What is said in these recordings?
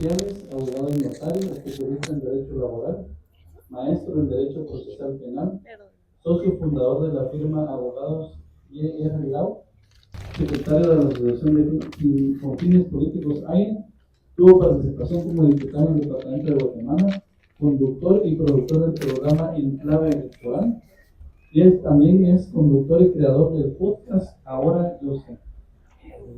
Abogado y notario, especialista en Derecho Laboral, maestro en Derecho Procesal Penal, socio fundador de la firma Abogados Y.R. Lau, secretario de la Asociación con Fines Políticos AINE, tuvo participación como diputado en el Departamento de Guatemala, conductor y productor del programa Enclave Electoral, y también es conductor y creador del podcast Ahora Yo Sé.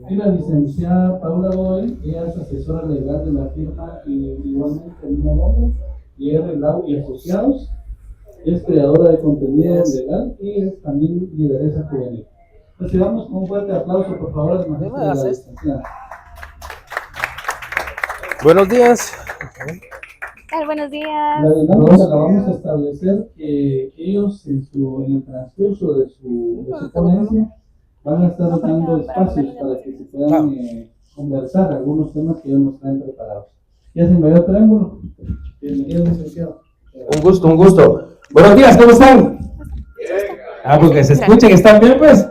Y la licenciada Paula Godoy, ella es asesora legal de la firma igualmente el mismo nombre, Y.R. Lau y Asociados, es creadora de contenido legal y es también lideresa juvenil. Recibamos con un fuerte aplauso, por favor, al maestro de la licenciada. Buenos días. Buenos días. La dinámica la vamos a establecer que ellos en el transcurso de su ponencia van a estar dando espacios para que se puedan conversar algunos temas que ellos nos traen preparados. Ya sin mayor preámbulo, bienvenido, licenciado. Un gusto. Buenos días, ¿cómo están? Porque se escuchen, ¿están bien pues?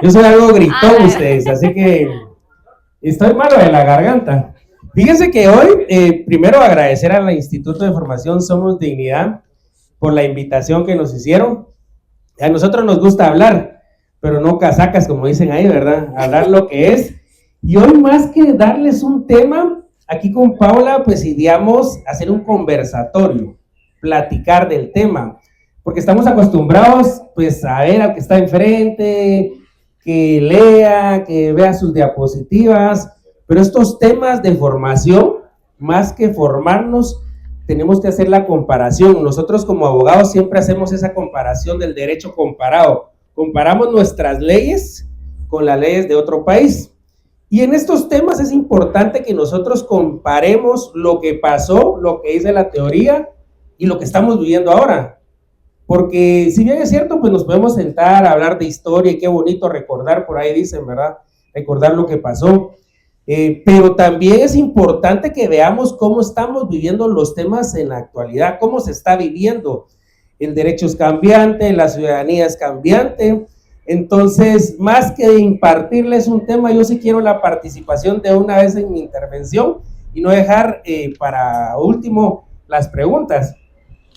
Yo soy algo gritón ustedes, así que estoy malo de la garganta. Fíjense que hoy, primero agradecer al Instituto de Formación Somos Dignidad por la invitación que nos hicieron. A nosotros nos gusta hablar, pero no casacas, como dicen ahí, ¿verdad? Hablar lo que es. Y hoy, más que darles un tema, aquí con Paula, pues ideamos hacer un conversatorio, platicar del tema, porque estamos acostumbrados, pues, a ver al que está enfrente, que lea, que vea sus diapositivas, pero estos temas de formación, más que formarnos, tenemos que hacer la comparación. Nosotros como abogados siempre hacemos esa comparación del derecho comparado. Comparamos nuestras leyes con las leyes de otro país. Y en estos temas es importante que nosotros comparemos lo que pasó, lo que dice la teoría y lo que estamos viviendo ahora. Porque si bien es cierto, pues nos podemos sentar a hablar de historia y qué bonito recordar, por ahí dicen, ¿verdad? Recordar lo que pasó. Pero también es importante que veamos cómo estamos viviendo los temas en la actualidad, cómo se está viviendo. El derecho es cambiante, la ciudadanía es cambiante. Entonces, más que impartirles un tema, yo sí quiero la participación de una vez en mi intervención y no dejar para último las preguntas,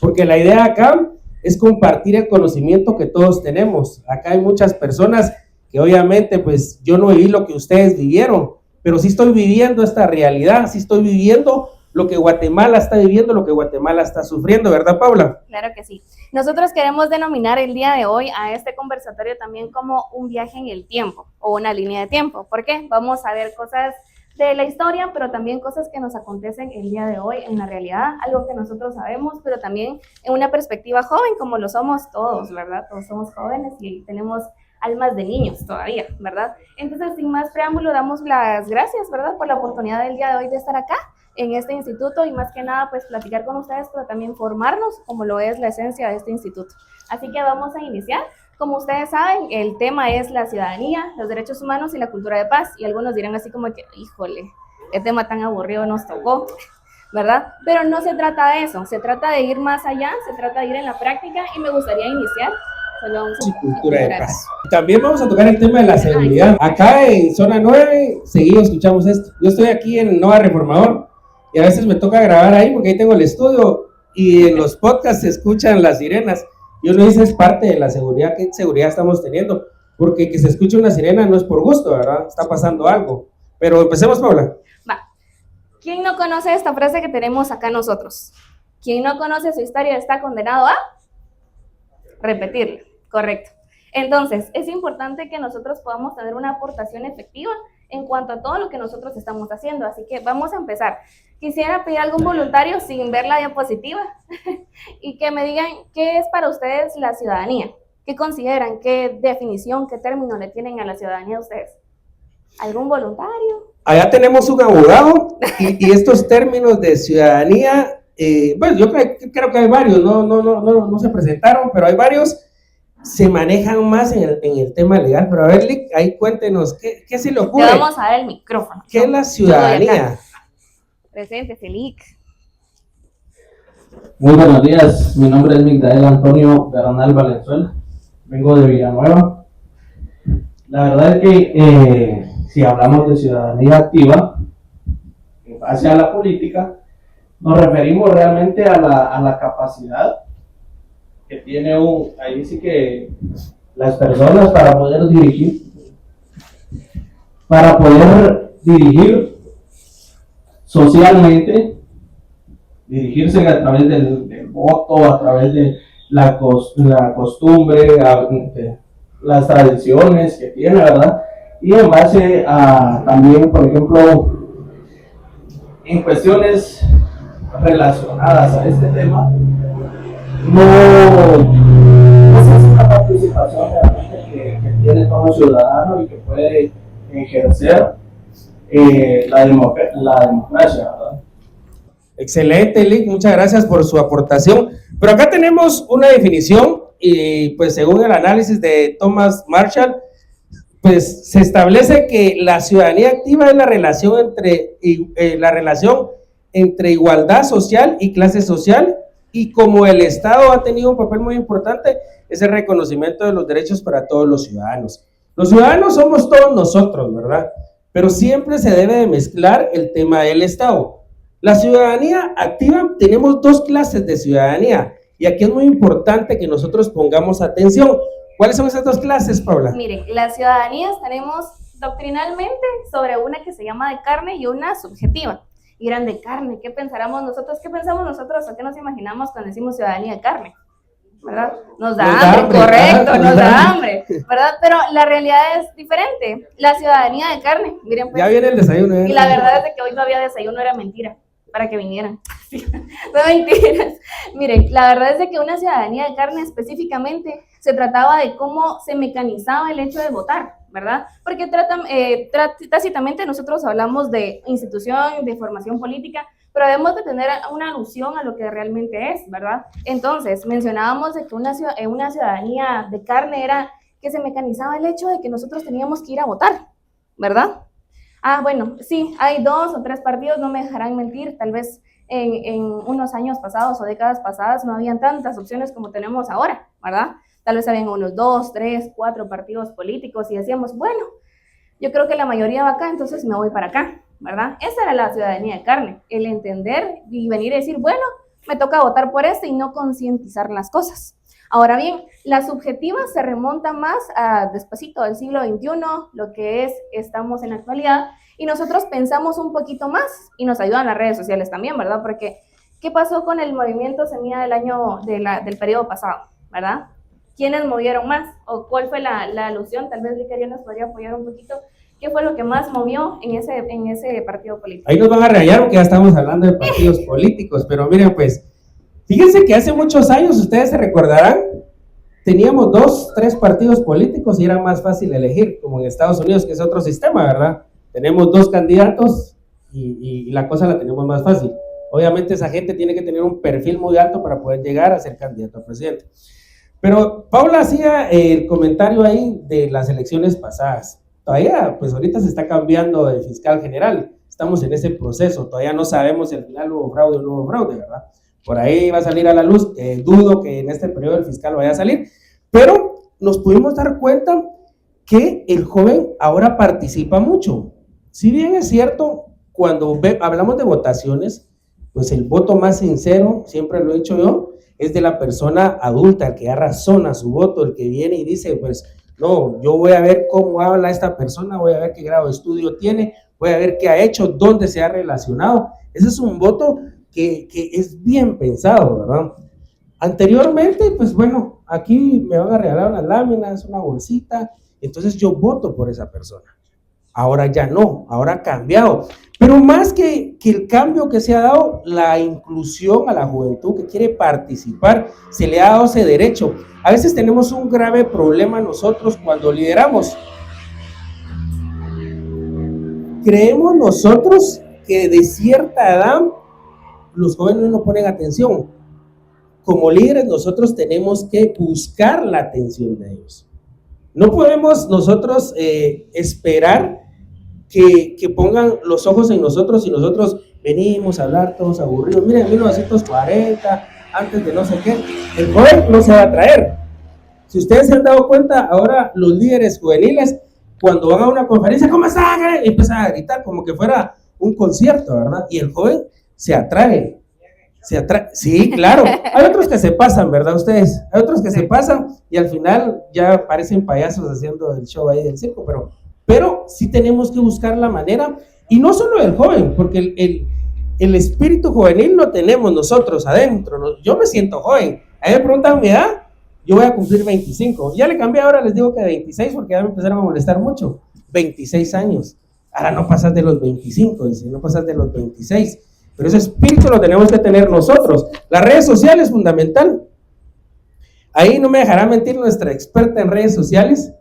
porque la idea acá es compartir el conocimiento que todos tenemos. Acá hay muchas personas que obviamente pues yo no viví lo que ustedes vivieron, pero sí estoy viviendo esta realidad, sí estoy viviendo lo que Guatemala está viviendo, lo que Guatemala está sufriendo, ¿verdad, Paula? Claro que sí. Nosotros queremos denominar el día de hoy a este conversatorio también como un viaje en el tiempo o una línea de tiempo. ¿Por qué? Vamos a ver cosas de la historia, pero también cosas que nos acontecen el día de hoy en la realidad, algo que nosotros sabemos, pero también en una perspectiva joven, como lo somos todos, ¿verdad? Todos somos jóvenes y tenemos almas de niños todavía, ¿verdad? Entonces, sin más preámbulo, damos las gracias, ¿verdad?, por la oportunidad del día de hoy de estar acá en este instituto y más que nada, pues, platicar con ustedes, pero también formarnos, como lo es la esencia de este instituto. Así que vamos a iniciar. Como ustedes saben, el tema es la ciudadanía, los derechos humanos y la cultura de paz, y algunos dirán así como que, híjole, qué tema tan aburrido nos tocó, ¿verdad? Pero no se trata de eso, se trata de ir más allá, se trata de ir en la práctica, y me gustaría iniciar. Y cultura de paz. También vamos a tocar el tema de la seguridad. Acá en Zona 9, seguido escuchamos esto. Yo estoy aquí en Nova Reformador y a veces me toca grabar ahí porque ahí tengo el estudio y en los podcasts se escuchan las sirenas. Yo no dice es parte de la seguridad. ¿Qué seguridad estamos teniendo? Porque que se escuche una sirena no es por gusto, ¿verdad? Está pasando algo. Pero empecemos, Paula. Va. ¿Quién no conoce esta frase que tenemos acá nosotros? ¿Quién no conoce su historia está condenado a repetirla? Correcto. Entonces, es importante que nosotros podamos tener una aportación efectiva en cuanto a todo lo que nosotros estamos haciendo. Así que vamos a empezar. Quisiera pedir a algún voluntario sin ver la diapositiva y que me digan qué es para ustedes la ciudadanía. ¿Qué consideran? ¿Qué definición, qué término le tienen a la ciudadanía ustedes? ¿Algún voluntario? Allá tenemos un abogado y estos términos de ciudadanía, bueno, yo creo que hay varios, no se presentaron, pero hay varios. Se manejan más en el tema legal, pero a ver, Lick, ahí cuéntenos, ¿qué se le ocurre? Te vamos a dar el micrófono. ¿Qué es la ciudadanía? Preséntese, Lick. Muy buenos días, mi nombre es Migdael Antonio Bernal Valenzuela, vengo de Villanueva. La verdad es que si hablamos de ciudadanía activa, hacia la política, nos referimos realmente a la capacidad que tiene ahí sí que las personas para poder dirigir socialmente, dirigirse a través del voto, a través de la costumbre, las tradiciones que tiene, ¿verdad? Y en base a también, por ejemplo, en cuestiones relacionadas a este tema, no es una participación realmente que tiene todo ciudadano y que puede ejercer la democracia, ¿verdad? Excelente, Lick, muchas gracias por su aportación. Pero acá tenemos una definición y pues según el análisis de Thomas Marshall, pues se establece que la ciudadanía activa es la relación entre igualdad social y clase social, y como el Estado ha tenido un papel muy importante, es el reconocimiento de los derechos para todos los ciudadanos. Los ciudadanos somos todos nosotros, ¿verdad? Pero siempre se debe de mezclar el tema del Estado. La ciudadanía activa, tenemos dos clases de ciudadanía, y aquí es muy importante que nosotros pongamos atención. ¿Cuáles son esas dos clases, Paula? Miren, las ciudadanías tenemos doctrinalmente sobre una que se llama de carne y una subjetiva. Y eran de carne, ¿qué pensamos nosotros? ¿Qué pensamos nosotros o qué nos imaginamos cuando decimos ciudadanía de carne? ¿Verdad? Nos da hambre, correcto, nos da hambre, ¿verdad? Pero la realidad es diferente. La ciudadanía de carne, miren pues. Ya viene el desayuno. Y la verdad es de que hoy no había desayuno, era mentira, para que vinieran. No mentiras. Miren, la verdad es de que una ciudadanía de carne específicamente se trataba de cómo se mecanizaba el hecho de votar, ¿verdad? Porque tácitamente nosotros hablamos de institución, de formación política, pero debemos de tener una alusión a lo que realmente es, ¿verdad? Entonces, mencionábamos de que una ciudadanía de carne era que se mecanizaba el hecho de que nosotros teníamos que ir a votar, ¿verdad? Ah, bueno, sí, hay 2 o 3 partidos, no me dejarán mentir, tal vez en unos años pasados o décadas pasadas no habían tantas opciones como tenemos ahora, ¿verdad? Tal vez habían unos 2, 3, 4 partidos políticos y decíamos, bueno, yo creo que la mayoría va acá, entonces me voy para acá, ¿verdad? Esa era la ciudadanía de carne, el entender y venir a decir, bueno, me toca votar por este y no concientizar las cosas. Ahora bien, la subjetiva se remonta más a despacito del siglo XXI, lo que estamos en la actualidad, y nosotros pensamos un poquito más y nos ayudan las redes sociales también, ¿verdad? Porque, ¿qué pasó con el movimiento semilla del periodo pasado, ¿verdad? ¿Quiénes movieron más? ¿O cuál fue la alusión? Tal vez Licario nos podría apoyar un poquito. ¿Qué fue lo que más movió en ese partido político? Ahí nos van a regañar porque ya estamos hablando de partidos políticos, pero miren pues, fíjense que hace muchos años, ustedes se recordarán, teníamos 2, 3 partidos políticos y era más fácil elegir, como en Estados Unidos, que es otro sistema, ¿verdad? Tenemos 2 candidatos y la cosa la tenemos más fácil. Obviamente esa gente tiene que tener un perfil muy alto para poder llegar a ser candidato a presidente. Pero Paula hacía el comentario ahí de las elecciones pasadas. Todavía, pues ahorita se está cambiando de fiscal general, estamos en ese proceso, todavía no sabemos si al final hubo fraude o no hubo fraude, ¿verdad? Por ahí va a salir a la luz, dudo que en este periodo el fiscal vaya a salir, pero nos pudimos dar cuenta que el joven ahora participa mucho. Si bien es cierto, cuando hablamos de votaciones, pues el voto más sincero, siempre lo he dicho yo, es de la persona adulta, el que da razón a su voto, el que viene y dice, pues, no, yo voy a ver cómo habla esta persona, voy a ver qué grado de estudio tiene, voy a ver qué ha hecho, dónde se ha relacionado. Ese es un voto que es bien pensado, ¿verdad? Anteriormente, pues bueno, aquí me van a regalar unas láminas, una bolsita, entonces yo voto por esa persona. Ahora ya no, ahora ha cambiado. Pero más que el cambio que se ha dado, la inclusión a la juventud que quiere participar, se le ha dado ese derecho. A veces tenemos un grave problema nosotros cuando lideramos. Creemos nosotros que de cierta edad los jóvenes no ponen atención. Como líderes nosotros tenemos que buscar la atención de ellos. No podemos nosotros esperar que pongan los ojos en nosotros y nosotros venimos a hablar todos aburridos. Miren, en 1940, antes de no sé qué, el joven no se va a traer. Si ustedes se han dado cuenta, ahora los líderes juveniles, cuando van a una conferencia, ¿cómo están? Empiezan a gritar como que fuera un concierto, ¿verdad? Y el joven se atrae. Sí, claro. Hay otros que se pasan, ¿verdad? Ustedes, hay otros que se pasan y al final ya parecen payasos haciendo el show ahí del circo, pero sí tenemos que buscar la manera, y no solo el joven, porque el espíritu juvenil lo tenemos nosotros adentro. Yo me siento joven. A mí me preguntan mi edad, yo voy a cumplir 25. Ya le cambié, ahora les digo que 26 porque ya me empezaron a molestar mucho. 26 años. Ahora no pasas de los 25, dice, no pasas de los 26. Pero ese espíritu lo tenemos que tener nosotros. Las redes sociales es fundamental. Ahí no me dejará mentir nuestra experta en redes sociales,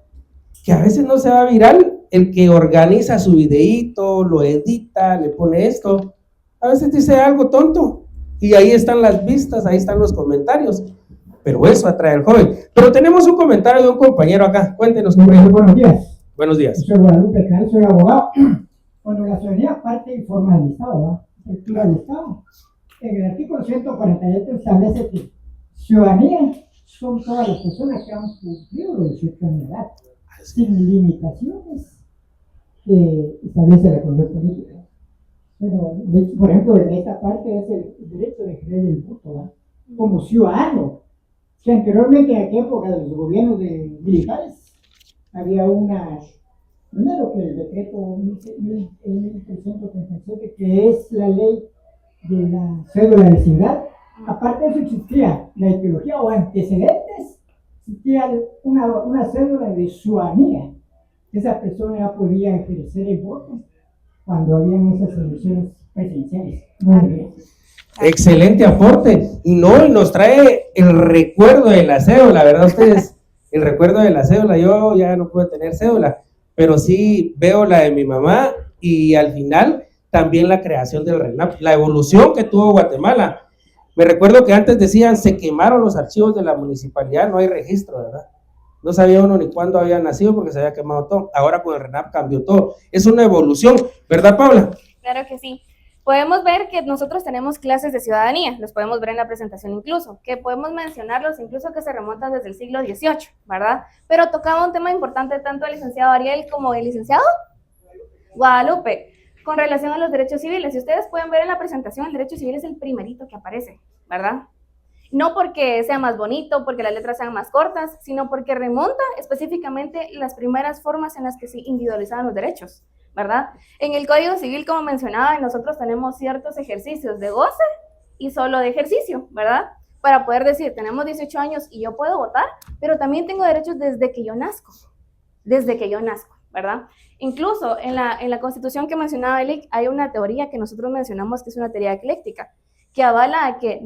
que a veces no se va viral el que organiza su videíto, lo edita, le pone esto. A veces dice algo tonto y ahí están las vistas, ahí están los comentarios. Pero eso atrae al joven. Pero tenemos un comentario de un compañero acá. Cuéntenos, compañero. Buenos días. Buenos días. Soy Guadalupe Cal, soy abogado. Cuando la ciudadanía parte y forma del Estado, ¿va? Estructura del Estado. En el artículo 148 establece que ciudadanía son todas las personas que han cumplido los 18 años de edad, sin limitaciones que establece la Constitución política. Bueno, por ejemplo, en esta parte es el derecho de ejercer el voto, ¿va? Como ciudadano, que anteriormente en aquella época de los gobiernos militares había primero que el decreto 1337, que es la ley de la cédula de vecindad. Aparte de eso existía la etiología o antecedentes, existía una cédula de ciudadanía. Esa persona ya podía ejercer el voto cuando habían esas elecciones presidenciales. Excelente aporte. Y nos trae el recuerdo de la cédula, ¿verdad ustedes? El recuerdo de la cédula. Yo ya no puedo tener cédula, pero sí veo la de mi mamá, y al final también la creación del RENAP, la evolución que tuvo Guatemala. Me recuerdo que antes decían, se quemaron los archivos de la municipalidad, no hay registro, ¿verdad? No sabía uno ni cuándo había nacido porque se había quemado todo. Ahora con el RENAP cambió todo. Es una evolución, ¿verdad, Paula? Claro que sí. Podemos ver que nosotros tenemos clases de ciudadanía, los podemos ver en la presentación incluso, que podemos mencionarlos incluso que se remontan desde el siglo XVIII, ¿verdad? Pero tocaba un tema importante tanto el licenciado Ariel como el licenciado Guadalupe, con relación a los derechos civiles. Si ustedes pueden ver en la presentación, el derecho civil es el primerito que aparece, ¿verdad? No porque sea más bonito, porque las letras sean más cortas, sino porque remonta específicamente las primeras formas en las que se individualizaban los derechos, ¿verdad? En el Código Civil, como mencionaba, nosotros tenemos ciertos ejercicios de goce y solo de ejercicio, ¿verdad? Para poder decir, tenemos 18 años y yo puedo votar, pero también tengo derechos desde que yo nazco, ¿verdad? Incluso en la Constitución que mencionaba Elic, hay una teoría que nosotros mencionamos que es una teoría ecléctica, que avala a que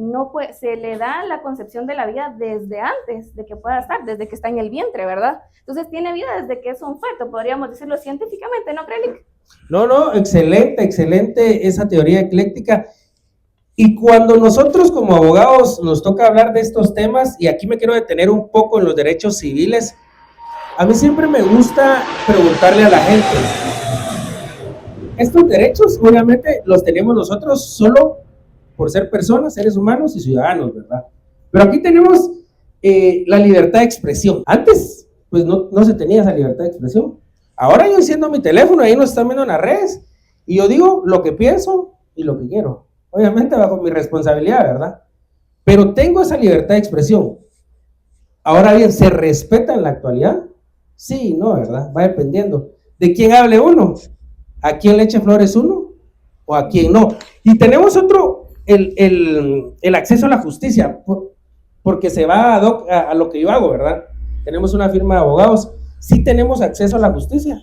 se le da la concepción de la vida desde antes de que pueda estar, desde que está en el vientre, ¿verdad? Entonces tiene vida desde que es un feto, podríamos decirlo científicamente, ¿no, Elic? No, excelente esa teoría ecléctica. Y cuando nosotros como abogados nos toca hablar de estos temas, y aquí me quiero detener un poco en los derechos civiles, a mí siempre me gusta preguntarle a la gente, estos derechos obviamente los tenemos nosotros solo por ser personas, seres humanos y ciudadanos, ¿verdad? Pero aquí tenemos la libertad de expresión. Antes, pues no se tenía esa libertad de expresión. Ahora yo enciendo mi teléfono, ahí nos están viendo en las redes, y yo digo lo que pienso y lo que quiero. Obviamente bajo mi responsabilidad, ¿verdad? Pero tengo esa libertad de expresión. Ahora bien, ¿se respeta en la actualidad? Sí, no, ¿verdad? Va dependiendo. ¿De quién hable uno? ¿A quién le eche flores uno? ¿O a quién no? Y tenemos otro, el acceso a la justicia, porque se va a lo que yo hago, ¿verdad? Tenemos una firma de abogados. Sí tenemos acceso a la justicia.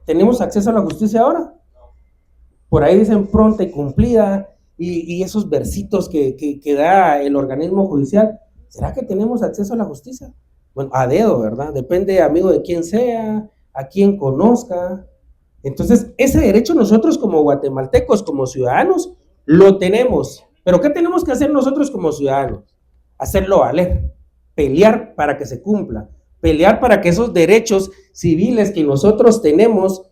¿Tenemos acceso a la justicia ahora? Por ahí dicen pronta y cumplida, y esos versitos que da el organismo judicial. ¿Será que tenemos acceso a la justicia? Bueno, a dedo, ¿verdad? Depende, amigo, de quién sea, a quién conozca. Entonces, ese derecho nosotros como guatemaltecos, como ciudadanos, lo tenemos. ¿Pero qué tenemos que hacer nosotros como ciudadanos? Hacerlo valer, pelear para que se cumpla, pelear para que esos derechos civiles que nosotros tenemos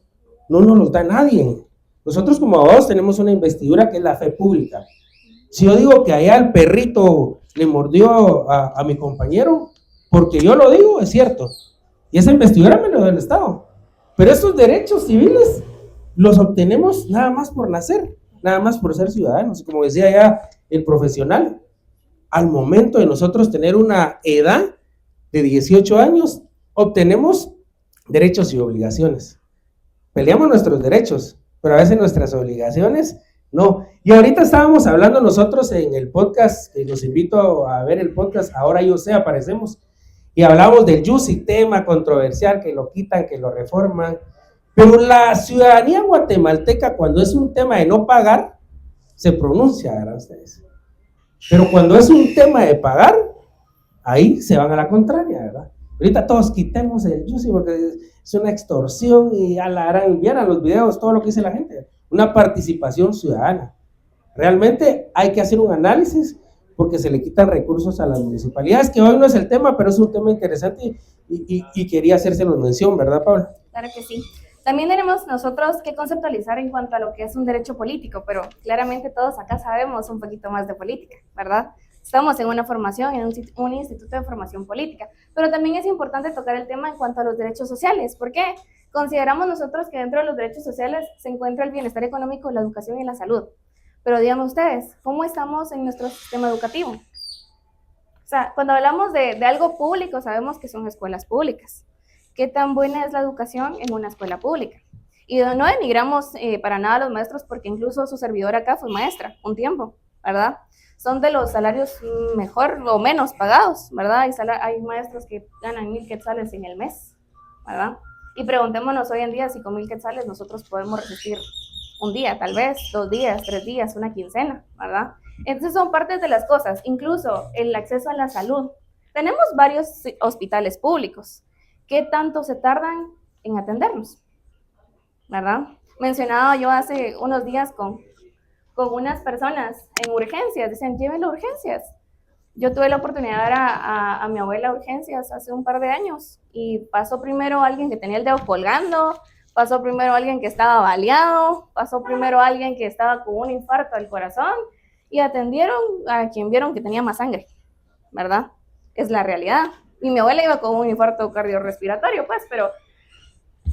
no nos los da nadie. Nosotros como abogados tenemos una investidura que es la fe pública. Si yo digo que allá el perrito le mordió a mi compañero, porque yo lo digo, es cierto. Y esa investidura me lo da el Estado. Pero estos derechos civiles los obtenemos nada más por nacer, nada más por ser ciudadanos. Como decía ya el profesional, al momento de nosotros tener una edad de 18 años, obtenemos derechos y obligaciones. Peleamos nuestros derechos, pero a veces nuestras obligaciones no. Y ahorita estábamos hablando nosotros en el podcast, que los invito a ver el podcast, Ahora Yo Sé, aparecemos, y hablamos del YUSI, tema controversial, que lo quitan, que lo reforman, pero la ciudadanía guatemalteca, cuando es un tema de no pagar, se pronuncia, ¿verdad ustedes? Pero cuando es un tema de pagar, ahí se van a la contraria, ¿verdad? Ahorita todos quitemos el YUSI porque es una extorsión y a la harán, vieran los videos, todo lo que dice la gente, una participación ciudadana. Realmente hay que hacer un análisis porque se le quitan recursos a las municipalidades, que hoy no es el tema, pero es un tema interesante y quería hacérselos mención, ¿verdad, Paula? Claro que sí. También tenemos nosotros que conceptualizar en cuanto a lo que es un derecho político, pero claramente todos acá sabemos un poquito más de política, ¿verdad? Estamos en una formación, en un instituto de formación política, pero también es importante tocar el tema en cuanto a los derechos sociales. ¿Por qué? Consideramos nosotros que dentro de los derechos sociales se encuentra el bienestar económico, la educación y la salud. Pero díganme ustedes, ¿cómo estamos en nuestro sistema educativo? O sea, cuando hablamos de algo público, sabemos que son escuelas públicas. ¿Qué tan buena es la educación en una escuela pública? Y no denigramos para nada a los maestros, porque incluso su servidora acá fue maestra un tiempo, ¿verdad? Son de los salarios mejor o menos pagados, ¿verdad? Hay maestros que ganan 1,000 quetzales en el mes, ¿verdad? Y preguntémonos hoy en día si con 1,000 quetzales nosotros podemos resistir un día, tal vez, 2 días, 3 días, una quincena, ¿verdad? Entonces son partes de las cosas, incluso el acceso a la salud. Tenemos varios hospitales públicos. ¿Qué tanto se tardan en atendernos? ¿Verdad? Mencionaba yo hace unos días con unas personas en urgencias, dicen, llévenlo a urgencias. Yo tuve la oportunidad de ver a mi abuela a urgencias hace un par de años y pasó primero alguien que tenía el dedo colgando, pasó primero alguien que estaba baleado, pasó primero alguien que estaba con un infarto al corazón y atendieron a quien vieron que tenía más sangre, ¿verdad? Es la realidad. Y mi abuela iba con un infarto cardiorrespiratorio, pues, pero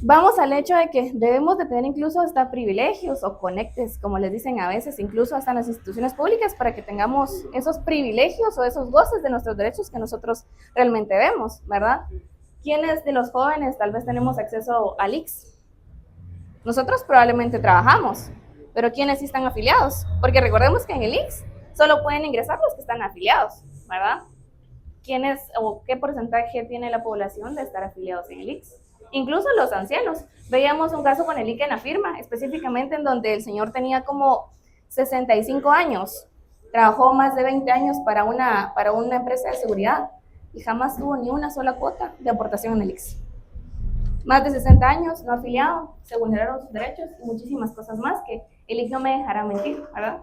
vamos al hecho de que debemos de tener incluso hasta privilegios o conectes, como les dicen a veces, incluso hasta en las instituciones públicas, para que tengamos esos privilegios o esos goces de nuestros derechos que nosotros realmente vemos, ¿verdad? ¿Quiénes de los jóvenes tal vez tenemos acceso al IX? Nosotros probablemente trabajamos, pero ¿quiénes sí están afiliados? Porque recordemos que en el IX solo pueden ingresar los que están afiliados, ¿verdad? ¿Quiénes o qué porcentaje tiene la población de estar afiliados en el IX? Incluso los ancianos. Veíamos un caso con el IC en la firma, específicamente en donde el señor tenía como 65 años, trabajó más de 20 años para una empresa de seguridad y jamás tuvo ni una sola cuota de aportación en el IX. Más de 60 años, no afiliado, se vulneraron sus derechos y muchísimas cosas más que el IC no me dejará mentir, ¿verdad?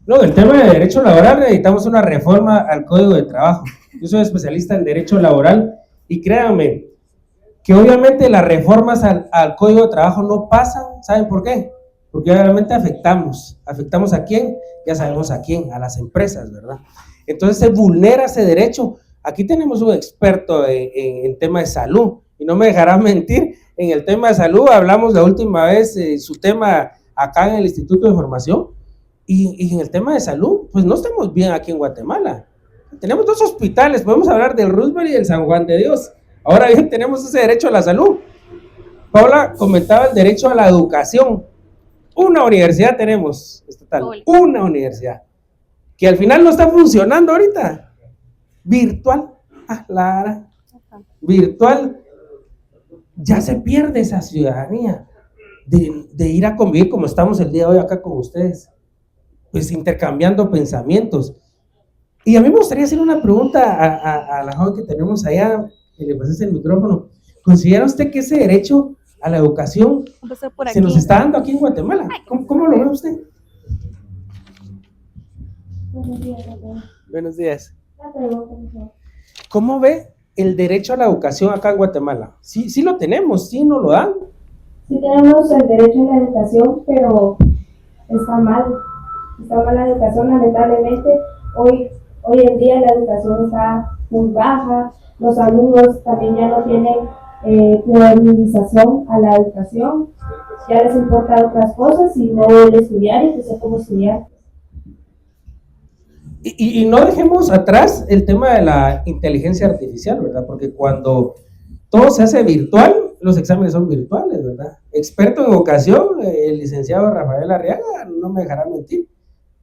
No, en el tema de derecho laboral necesitamos una reforma al Código de Trabajo. Yo soy especialista en derecho laboral y créanme que obviamente las reformas al Código de Trabajo no pasan. ¿Saben por qué? Porque obviamente afectamos a quién, ya sabemos a quién, a las empresas, ¿verdad? Entonces se vulnera ese derecho. Aquí tenemos un experto en tema de salud y no me dejará mentir, en el tema de salud hablamos la última vez su tema acá en el Instituto de Formación y en el tema de salud, pues no estamos bien aquí en Guatemala. Tenemos 2 hospitales, podemos hablar del Roosevelt y del San Juan de Dios. Ahora bien, tenemos ese derecho a la salud. Paula comentaba el derecho a la educación. Una universidad tenemos, estatal, una universidad, que al final no está funcionando ahorita. Virtual, virtual. Ya se pierde esa ciudadanía de ir a convivir como estamos el día de hoy acá con ustedes, pues intercambiando pensamientos. Y a mí me gustaría hacer una pregunta a la joven que tenemos allá, que le pases el micrófono. ¿Considera usted que ese derecho a la educación se nos está dando aquí en Guatemala? ¿Cómo lo ve usted? Buenos días. Buenos días. ¿Cómo ve el derecho a la educación acá en Guatemala? ¿Sí lo tenemos? ¿Sí nos lo dan? Sí tenemos el derecho a la educación, pero está mal la educación, lamentablemente. Hoy en día la educación está muy baja, los alumnos también ya no tienen priorización a la educación. ya les importan otras cosas y no el estudiar y crecer como estudiantes. Y no dejemos atrás el tema de la inteligencia artificial, ¿verdad? Porque cuando todo se hace virtual, los exámenes son virtuales, ¿verdad? Experto en vocación, el licenciado Rafael Arriaga, no me dejará mentir.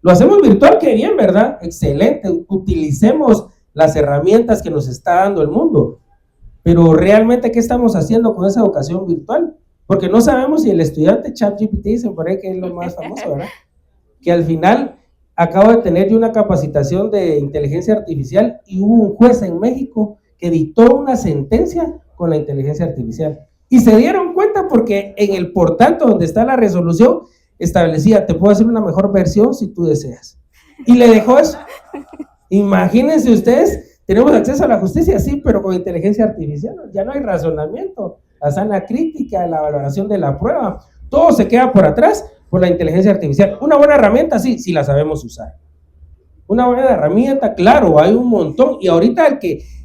Lo hacemos virtual, qué bien, ¿verdad? Excelente, utilicemos las herramientas que nos está dando el mundo. Pero realmente, ¿qué estamos haciendo con esa educación virtual? Porque no sabemos si el estudiante ChatGPT, dicen por ahí que es lo más famoso, ¿verdad? Que al final acabo de tener yo una capacitación de inteligencia artificial y hubo un juez en México que dictó una sentencia con la inteligencia artificial. Y se dieron cuenta porque en el portanto donde está la resolución establecía, te puedo hacer una mejor versión si tú deseas. Y le dejó eso. Imagínense ustedes, tenemos acceso a la justicia, sí, pero con inteligencia artificial ya no hay razonamiento, la sana crítica, la valoración de la prueba, todo se queda por atrás por la inteligencia artificial. Una buena herramienta, sí, sí la sabemos usar. Una buena herramienta, claro, hay un montón. Y ahorita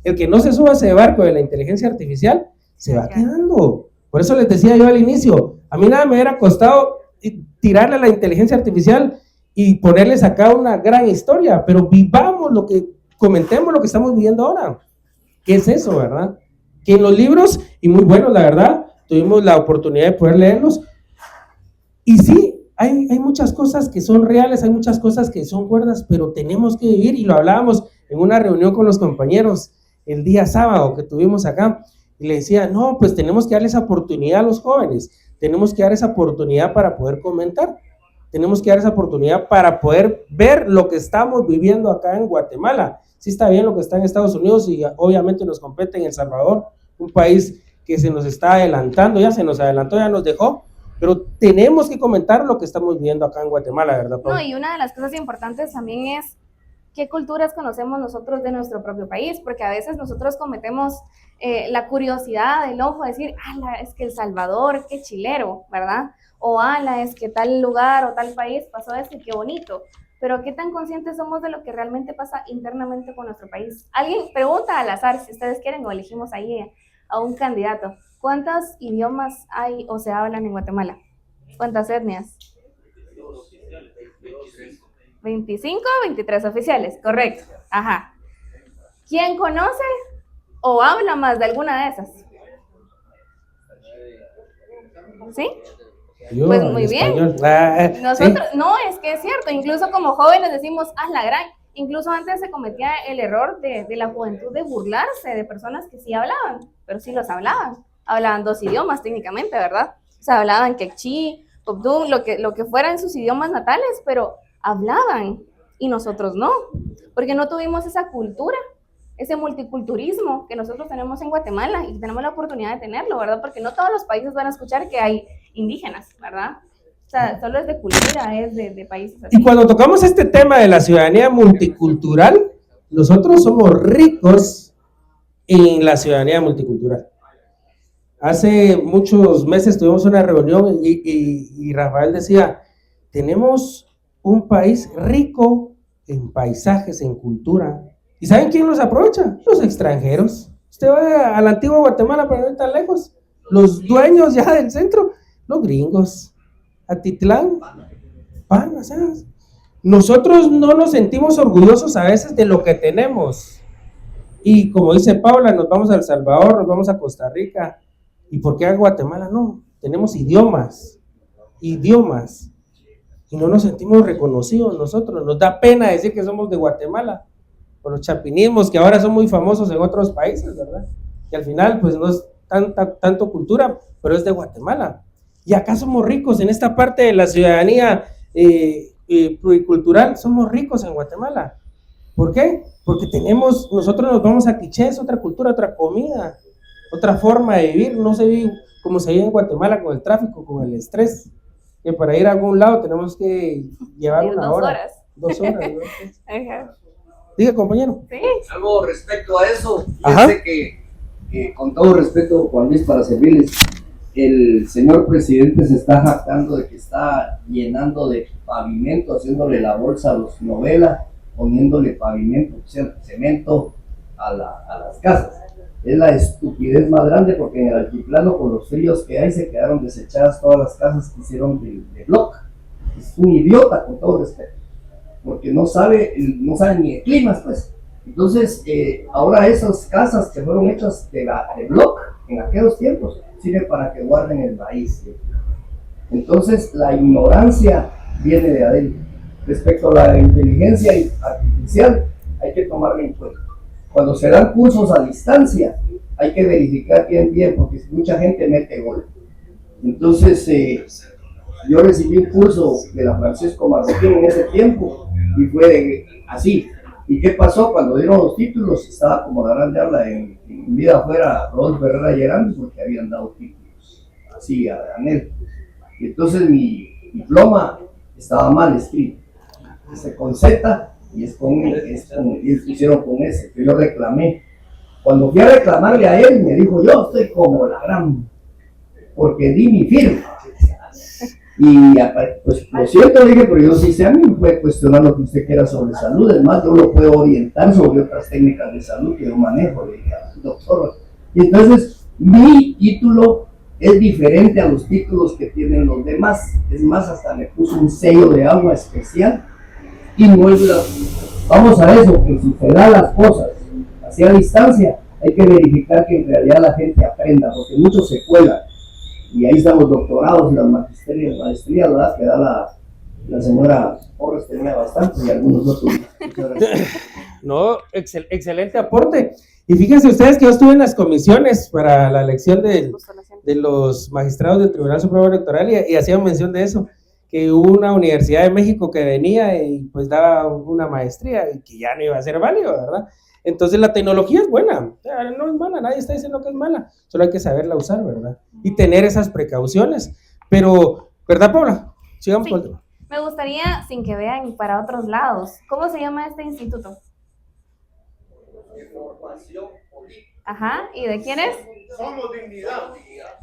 el que no se suba a ese barco de la inteligencia artificial, se va quedando. Por eso les decía yo al inicio, a mí nada me hubiera costado tirarle a la inteligencia artificial y ponerles acá una gran historia, pero vivamos comentemos lo que estamos viviendo ahora. ¿Qué es eso, verdad? Que en los libros, y muy buenos, la verdad, tuvimos la oportunidad de poder leerlos, y sí, hay muchas cosas que son reales, hay muchas cosas que son cuerdas, pero tenemos que vivir, y lo hablábamos en una reunión con los compañeros el día sábado que tuvimos acá, y le decía, no, pues tenemos que darle esa oportunidad a los jóvenes, tenemos que dar esa oportunidad para poder comentar, tenemos que dar esa oportunidad para poder ver lo que estamos viviendo acá en Guatemala. Sí está bien lo que está en Estados Unidos y obviamente nos compete en El Salvador, un país que se nos está adelantando, ya se nos adelantó, ya nos dejó, pero tenemos que comentar lo que estamos viviendo acá en Guatemala, ¿verdad, Pablo? No, y una de las cosas importantes también es qué culturas conocemos nosotros de nuestro propio país, porque a veces nosotros cometemos la curiosidad del ojo, decir, ala, es que El Salvador, qué chilero, ¿verdad? O ala, es que tal lugar o tal país pasó esto y qué bonito. Pero qué tan conscientes somos de lo que realmente pasa internamente con nuestro país. Alguien pregunta al azar, si ustedes quieren, o elegimos ahí a un candidato. ¿Cuántos idiomas hay o se hablan en Guatemala? ¿Cuántas etnias? 25 o 23 oficiales, correcto. Ajá. ¿Quién conoce o habla más de alguna de esas? ¿Sí? Yo, pues muy bien. Nosotros, ¿sí? no, es que es cierto, incluso como jóvenes decimos, la gran, incluso antes se cometía el error de la juventud de burlarse de personas que sí hablaban, pero sí los hablaban 2 idiomas técnicamente, ¿verdad? O sea, hablaban quechí, popdún, lo que fuera en sus idiomas natales, pero hablaban, y nosotros no, porque no tuvimos esa cultura, ese multiculturismo que nosotros tenemos en Guatemala, y tenemos la oportunidad de tenerlo, ¿verdad? Porque no todos los países van a escuchar que hay indígenas, ¿verdad? O sea, solo es de cultura, es de países así. Y cuando tocamos este tema de la ciudadanía multicultural, nosotros somos ricos en la ciudadanía multicultural. Hace muchos meses tuvimos una reunión y Rafael decía, tenemos un país rico en paisajes, en cultura. ¿Y saben quién los aprovecha? Los extranjeros. Usted va a la antigua Guatemala, pero no está lejos. Los dueños ya del centro, los gringos. Atitlán, o sea, nosotros no nos sentimos orgullosos a veces de lo que tenemos. Y como dice Paula, nos vamos a El Salvador, nos vamos a Costa Rica. ¿Y por qué a Guatemala no? Tenemos idiomas. Y no nos sentimos reconocidos nosotros. Nos da pena decir que somos de Guatemala. Por los chapinismos que ahora son muy famosos en otros países, ¿verdad? Que al final pues no es tanto cultura, pero es de Guatemala. Y acá somos ricos en esta parte de la ciudadanía pluricultural, somos ricos en Guatemala. ¿Por qué? Porque nosotros nos vamos a clichés, otra cultura, otra comida, otra forma de vivir. No se vive como se vive en Guatemala con el tráfico, con el estrés, que para ir a algún lado tenemos que llevar una hora. 2 horas. 2 horas, ¿no? Ajá. Diga, compañero. Sí. Algo respecto a eso, Ajá. yo sé que con todo respeto, Juan Luis, para servirles, el señor presidente se está jactando de que está llenando de pavimento, haciéndole la bolsa a los novelas, poniéndole pavimento, cemento a las casas. Es la estupidez más grande porque en el altiplano con los fríos que hay se quedaron desechadas todas las casas que hicieron de block. Es un idiota con todo respeto, porque no sabe ni de climas pues. Entonces ahora esas casas que fueron hechas de block en aquellos tiempos sirven para que guarden el maíz, ¿sí? Entonces la ignorancia viene de adentro. Respecto a la inteligencia artificial hay que tomarla en cuenta. Cuando se dan cursos a distancia, hay que verificar bien, porque mucha gente mete gol. Entonces, yo recibí un curso de la Francisco Marroquín en ese tiempo, y fue así. ¿Y qué pasó? Cuando dieron los títulos, estaba como la grande habla en vida afuera Rodolfo Herrera Llerando, porque habían dado títulos así a granel. Y entonces mi diploma estaba mal escrito, con Z, y hicieron con S, que yo reclamé. Cuando fui a reclamarle a él, me dijo, yo estoy como la gran, porque di mi firma. Y pues lo siento, le dije, pero yo sí sé, a mí me puede cuestionar lo que usted quiera sobre salud, además yo lo puedo orientar sobre otras técnicas de salud que yo manejo, le dije al doctor. Y entonces mi título es diferente a los títulos que tienen los demás, es más, hasta me puso un sello de agua especial. Y no es vamos a eso, que si se dan las cosas hacia distancia, hay que verificar que en realidad la gente aprenda, porque muchos se cuelan. Y ahí están los doctorados y las maestrías, ¿verdad? Que da la señora Porres, tenía bastante, y algunos otros. No, excelente aporte. Y fíjense ustedes que yo estuve en las comisiones para la elección de los magistrados del Tribunal Supremo Electoral y hacían mención de eso, que hubo una Universidad de México que venía y pues daba una maestría y que ya no iba a ser válido, ¿verdad? Entonces la tecnología es buena, no es mala, nadie está diciendo que es mala, solo hay que saberla usar, ¿verdad? Y tener esas precauciones. Pero, ¿verdad, Paula? Sigamos con el tema. Me gustaría, sin que vean para otros lados, ¿cómo se llama este instituto? Ajá, ¿y de quién es? Somos dignidad.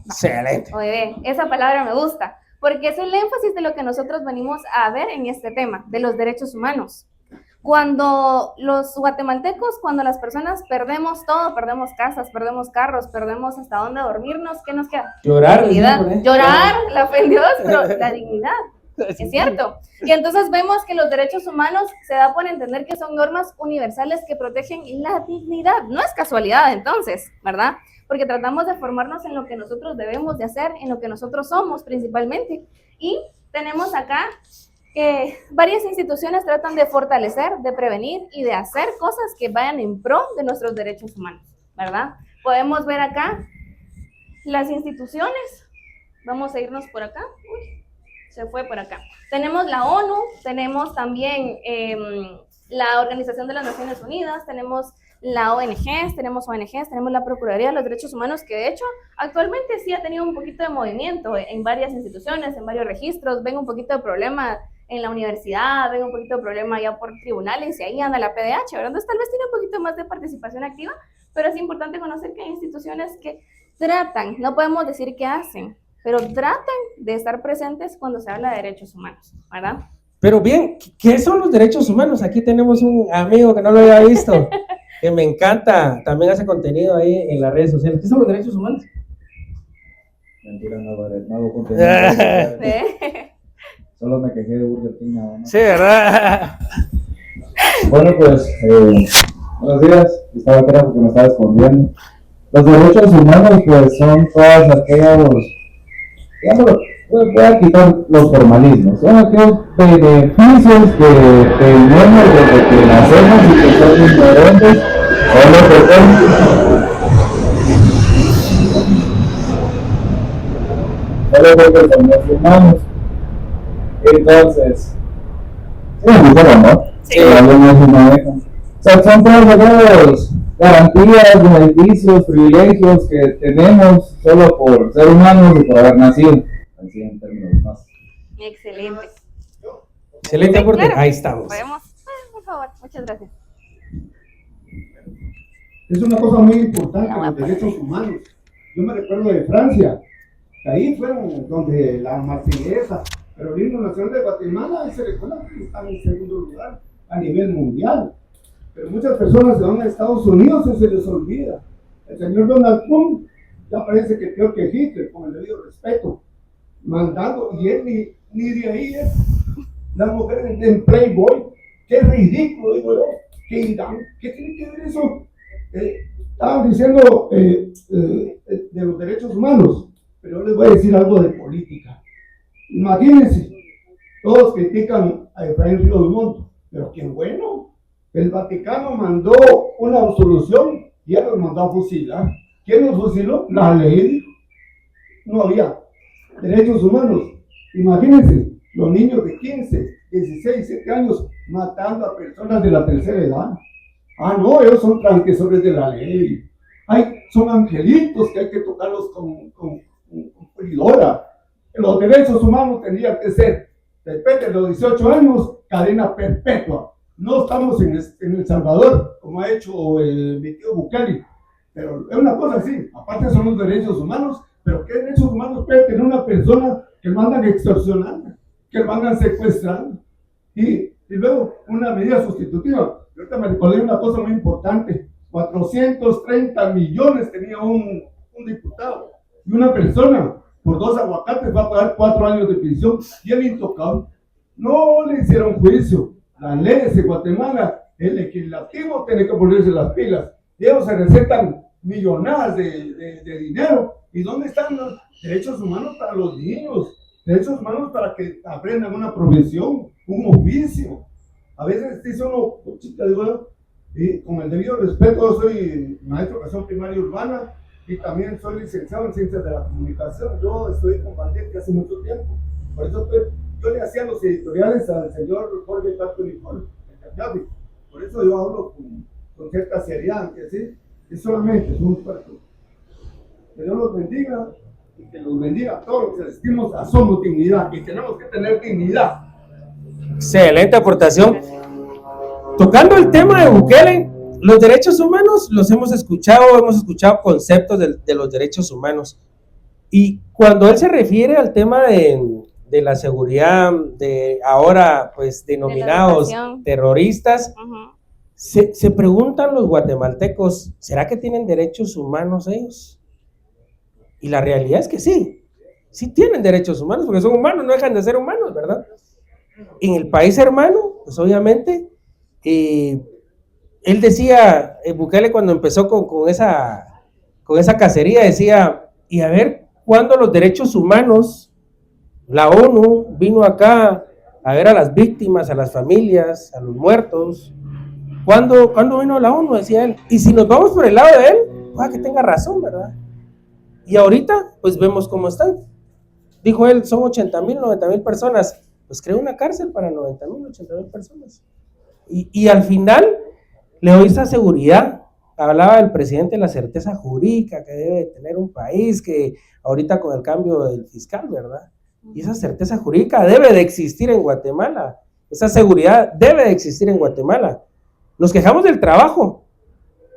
Excelente. Muy bien, esa palabra me gusta, porque es el énfasis de lo que nosotros venimos a ver en este tema, de los derechos humanos. Cuando los guatemaltecos, cuando las personas perdemos todo, perdemos casas, perdemos carros, perdemos hasta dónde dormirnos, ¿qué nos queda? Llorar. Llorar, la fe en Dios, pero la dignidad. Es cierto. Y entonces vemos que los derechos humanos se da por entender que son normas universales que protegen la dignidad. No es casualidad entonces, ¿verdad? Porque tratamos de formarnos en lo que nosotros debemos de hacer, en lo que nosotros somos principalmente. Y tenemos acá que varias instituciones tratan de fortalecer, de prevenir y de hacer cosas que vayan en pro de nuestros derechos humanos, ¿verdad? Podemos ver acá las instituciones. Vamos a irnos por acá. Uy, se fue por acá. Tenemos la ONU, tenemos también la Organización de las Naciones Unidas, tenemos la ONGs, tenemos la Procuraduría de los Derechos Humanos, que de hecho actualmente sí ha tenido un poquito de movimiento en varias instituciones, en varios registros. Ven un poquito de problema en la universidad, ven un poquito de problema ya por tribunales, y ahí anda la PDH, ¿verdad? Entonces tal vez tiene un poquito más de participación activa, pero es importante conocer que hay instituciones que tratan, no podemos decir que hacen, pero tratan de estar presentes cuando se habla de derechos humanos, ¿verdad? Pero bien, ¿qué son los derechos humanos? Aquí tenemos un amigo que no lo había visto, que me encanta, también hace contenido ahí en las redes sociales. ¿Qué son los derechos humanos? Mentira, no hago contenido. Solo me quejé de Burger King nada más. Sí, ¿verdad? Bueno, pues, buenos días. Estaba acá porque me estaba escondiendo. Los derechos humanos, pues, son todas aquellos, digámoslo, voy a quitar los formalismos, son aquellos beneficios que tenemos desde que nacemos y que son inherentes a los derechos humanos. Entonces, sí, ¿no? Sí. O sea, son todas aquellas garantías, beneficios, privilegios que tenemos solo por ser humanos y por haber nacido, así en términos más. Excelente. Excelente aporte. Claro. Ahí estamos. ¿Podemos? Por favor, muchas gracias. Es una cosa muy importante, los derechos humanos. Yo me recuerdo de Francia, que ahí fueron donde la Marsellesa, pero el himno nacional de Guatemala se recuerda que está en segundo lugar a nivel mundial. Pero muchas personas se van a Estados Unidos y se les olvida El señor Donald Trump ya parece que peor que Hitler, con el debido respeto, mandando, y él ni de ahí es. Las mujeres en Playboy, qué ridículo, digo yo, qué irán, qué tiene que ver eso. Estaban diciendo de los derechos humanos, pero yo les voy a decir algo de política. Imagínense, todos critican a Efraín Ríos Montt, pero qué bueno, el Vaticano mandó una absolución y ya los mandó a fusilar. ¿Quién los fusiló? La ley. No había derechos humanos. Imagínense, los niños de 15, 16, 17 años matando a personas de la tercera edad. Ah, no, ellos son transgresores de la ley. Ay, son angelitos que hay que tocarlos con pulidora. Los derechos humanos tendrían que ser, después de los 18 años, cadena perpetua. No estamos en El Salvador, como ha hecho mi tío Bukele, pero es una cosa así. Aparte son los derechos humanos, pero ¿qué derechos humanos puede tener una persona que mandan extorsionando, que mandan secuestrando? Y luego una medida sustitutiva. Ahorita me recordé una cosa muy importante. 430 millones tenía un diputado, y una persona por 2 aguacates va a pagar 4 años de prisión, y el intocable. No le hicieron juicio. Las leyes de Guatemala, el legislativo tiene que ponerse las pilas. Ellos se recetan millonadas de dinero. ¿Y dónde están los derechos humanos para los niños? Derechos humanos para que aprendan una profesión, un oficio. A veces dice uno, chica, digo, y con el debido respeto, yo soy maestro de educación primaria urbana y también soy licenciado en ciencias de la comunicación. Yo estoy con Valdetti hace mucho tiempo. Por eso yo le hacía los editoriales al señor Jorge Tato Nicol, por eso yo hablo con cierta seriedad, aunque sí, es solamente es un cuerpo. Que Dios los bendiga y que los bendiga a todos los que asistimos a Somos Dignidad, y tenemos que tener dignidad. Excelente aportación. Tocando el tema de Bukele, los derechos humanos los hemos escuchado conceptos de los derechos humanos. Y cuando él se refiere al tema de la seguridad, de ahora pues denominados terroristas, se preguntan los guatemaltecos, ¿será que tienen derechos humanos ellos? Y la realidad es que sí tienen derechos humanos, porque son humanos, no dejan de ser humanos, ¿verdad? En el país hermano, pues obviamente, él decía, Bukele cuando empezó con esa cacería, decía, y a ver, ¿cuándo los derechos humanos, la ONU vino acá a ver a las víctimas, a las familias, a los muertos? ¿Cuándo vino la ONU? Decía él. Y si nos vamos por el lado de él, puede que tenga razón, ¿verdad? Y ahorita, pues vemos cómo están. Dijo él, son 80,000, 90,000 personas. Pues creó una cárcel para 90,000, 80,000 personas. Y al final le doy esa seguridad. Hablaba el presidente de la certeza jurídica que debe tener un país, que ahorita con el cambio del fiscal, ¿verdad? Y esa certeza jurídica debe de existir en Guatemala. Esa seguridad debe de existir en Guatemala. Nos quejamos del trabajo.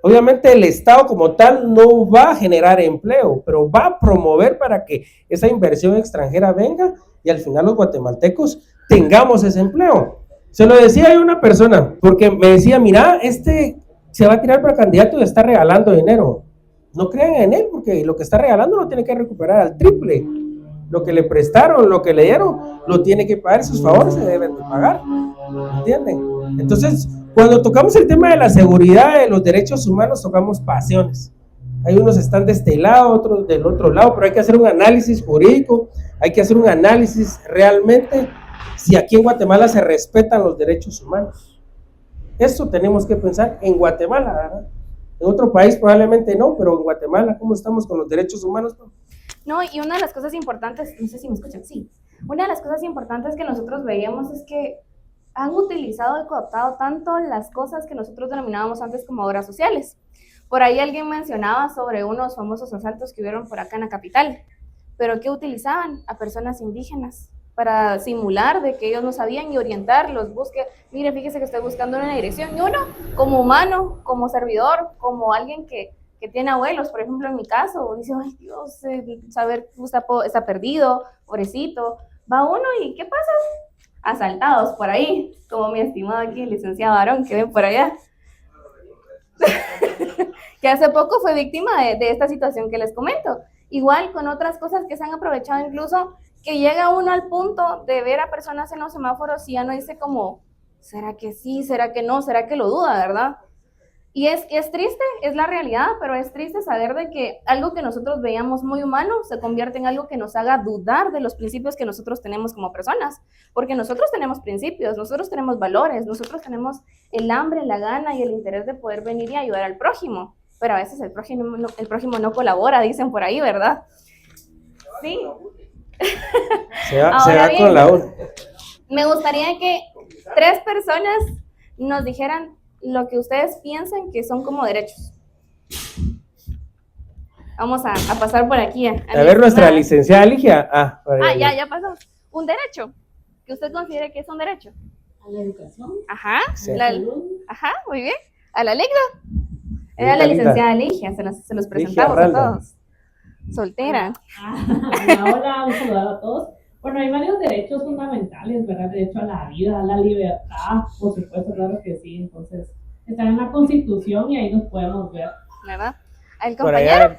Obviamente el Estado como tal no va a generar empleo, pero va a promover para que esa inversión extranjera venga y al final los guatemaltecos tengamos ese empleo. Se lo decía a una persona, porque me decía, mira, se va a tirar para candidato y está regalando dinero. No crean en él, porque lo que está regalando lo tiene que recuperar al triple. Lo que le prestaron, lo que le dieron, lo tiene que pagar, sus favores se deben de pagar. ¿Entienden? Entonces, cuando tocamos el tema de la seguridad, de los derechos humanos, tocamos pasiones. Hay unos están de este lado, otros del otro lado, pero hay que hacer un análisis jurídico, hay que hacer un análisis realmente si aquí en Guatemala se respetan los derechos humanos. Eso tenemos que pensar en Guatemala, ¿verdad? En otro país probablemente no, pero en Guatemala, ¿cómo estamos con los derechos humanos? No, y una de las cosas importantes, no sé si me escuchan, sí. Una de las cosas importantes que nosotros veíamos es que han utilizado y cooptado tanto las cosas que nosotros denominábamos antes como obras sociales. Por ahí alguien mencionaba sobre unos famosos asaltos que hubieron por acá en la capital, pero ¿qué utilizaban? A personas indígenas para simular de que ellos no sabían y orientarlos, mire, fíjese que estoy buscando una dirección, y uno, como humano, como servidor, como alguien que tiene abuelos, por ejemplo en mi caso, dice, ay Dios, saber está perdido, pobrecito, va uno y ¿qué pasa? Asaltados por ahí, como mi estimado aquí, el licenciado Aarón, que ven por allá. que hace poco fue víctima de esta situación que les comento. Igual con otras cosas que se han aprovechado, incluso que llega uno al punto de ver a personas en los semáforos y ya no dice como, ¿será que sí? ¿Será que no? ¿Será que lo duda, verdad? Y es triste, es la realidad, pero es triste saber de que algo que nosotros veíamos muy humano se convierte en algo que nos haga dudar de los principios que nosotros tenemos como personas, porque nosotros tenemos principios, nosotros tenemos valores, nosotros tenemos el hambre, la gana y el interés de poder venir y ayudar al prójimo, pero a veces el prójimo no colabora, dicen por ahí, ¿verdad? Sí. Se va bien, con la una. Me gustaría que 3 personas nos dijeran lo que ustedes piensan que son como derechos. Vamos a pasar por aquí. A ver, nuestra licenciada Ligia. Ya pasó. Un derecho que usted considere que es un derecho. A la educación. Ajá. Sí. Ajá, muy bien. A la Ligda. Era la licenciada Ligia, se los presentamos a todos. Soltera. Hola, un saludo a todos. Bueno, hay varios derechos fundamentales, ¿verdad? Derecho a la vida, a la libertad, por supuesto, claro que sí. Entonces, está en la Constitución y ahí nos podemos ver. ¿Verdad? ¿El compañero?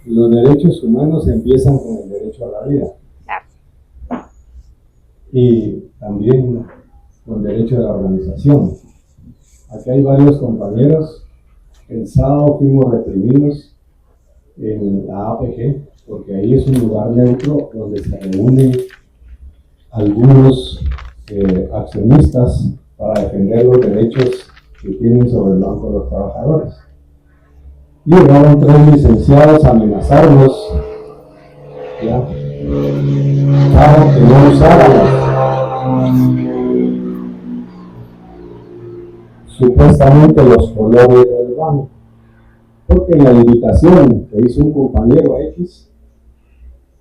Los derechos humanos empiezan con el derecho a la vida. Claro. Y también con el derecho a la organización. Aquí hay varios compañeros. El sábado fuimos reprimidos en la APG, porque ahí es un lugar neutro donde se reúnen algunos accionistas para defender los derechos que tienen sobre el Banco de los Trabajadores. Y llegaron 3 licenciados a amenazarnos, ¿ya?, para que no usáramos supuestamente los colores del banco. Porque en la invitación que hizo un compañero X,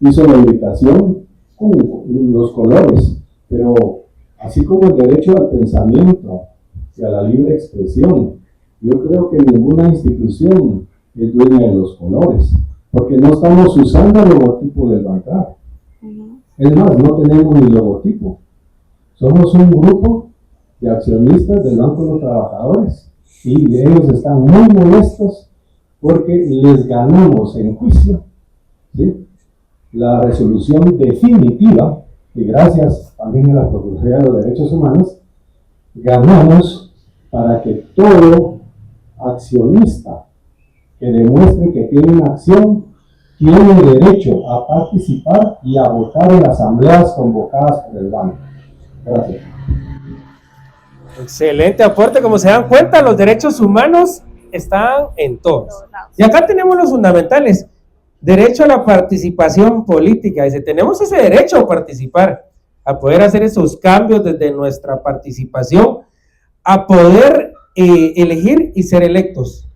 hizo la invitación con los colores, pero así como el derecho al pensamiento y a la libre expresión, yo creo que ninguna institución es dueña de los colores, porque no estamos usando el logotipo del bancario. Es más, no tenemos ni logotipo. Somos un grupo de accionistas del Banco de los Trabajadores y ellos están muy molestos porque les ganamos en juicio, ¿sí?, la resolución definitiva, y gracias también a la Procuraduría de los Derechos Humanos, ganamos para que todo accionista que demuestre que tiene una acción tiene derecho a participar y a votar en las asambleas convocadas por el banco. Gracias. Excelente aporte. Como se dan cuenta, los derechos humanos están en todos. Y acá tenemos los fundamentales. Derecho a la participación política. Dice, tenemos ese derecho a participar, a poder hacer esos cambios desde nuestra participación, a poder elegir y ser electos.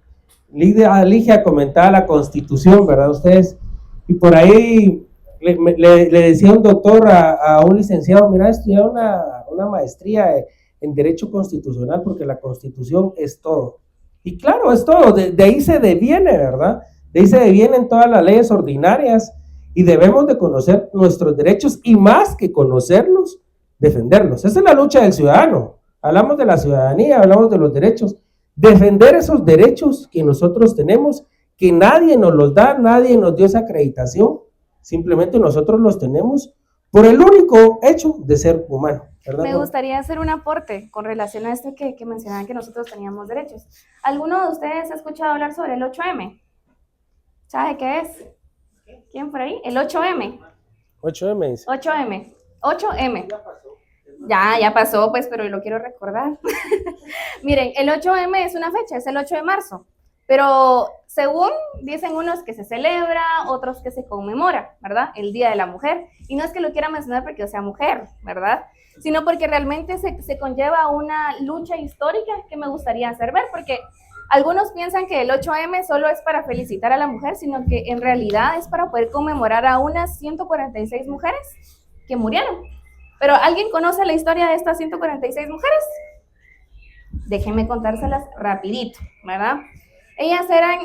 Ligia comentaba la Constitución, ¿verdad? Ustedes, y por ahí le decía un doctor a un licenciado, mira, estudiar una maestría en Derecho Constitucional, porque la Constitución es todo. Y claro, es todo, de ahí se deviene, ¿verdad? De ahí se devienen todas las leyes ordinarias y debemos de conocer nuestros derechos y más que conocerlos, defenderlos. Esa es la lucha del ciudadano. Hablamos de la ciudadanía, hablamos de los derechos. Defender esos derechos que nosotros tenemos, que nadie nos los da, nadie nos dio esa acreditación, simplemente nosotros los tenemos por el único hecho de ser humano, ¿verdad? Me gustaría hacer un aporte con relación a esto que mencionaban que nosotros teníamos derechos. ¿Alguno de ustedes ha escuchado hablar sobre el 8M? ¿Sabe qué es? ¿Quién por ahí? El 8M. 8M dice. 8M. 8M. Ya pasó, pues, pero lo quiero recordar. Miren, el 8M es una fecha, es el 8 de marzo. Pero según dicen unos que se celebra, otros que se conmemora, ¿verdad? El Día de la Mujer. Y no es que lo quiera mencionar porque yo sea mujer, ¿verdad? Sino porque realmente se conlleva una lucha histórica que me gustaría hacer ver, porque algunos piensan que el 8M solo es para felicitar a la mujer, sino que en realidad es para poder conmemorar a unas 146 mujeres que murieron. Pero ¿alguien conoce la historia de estas 146 mujeres? Déjenme contárselas rapidito, ¿verdad? Ellas eran,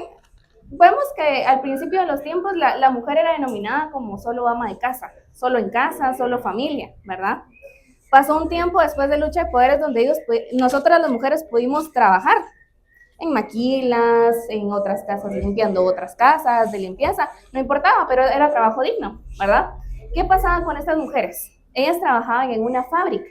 vemos que al principio de los tiempos la mujer era denominada como solo ama de casa, solo en casa, solo familia, ¿verdad? Pasó un tiempo después de lucha de poderes donde nosotras las mujeres pudimos trabajar en maquilas, en otras casas, limpiando otras casas de limpieza, no importaba, pero era trabajo digno, ¿verdad? ¿Qué pasaba con estas mujeres? Ellas trabajaban en una fábrica,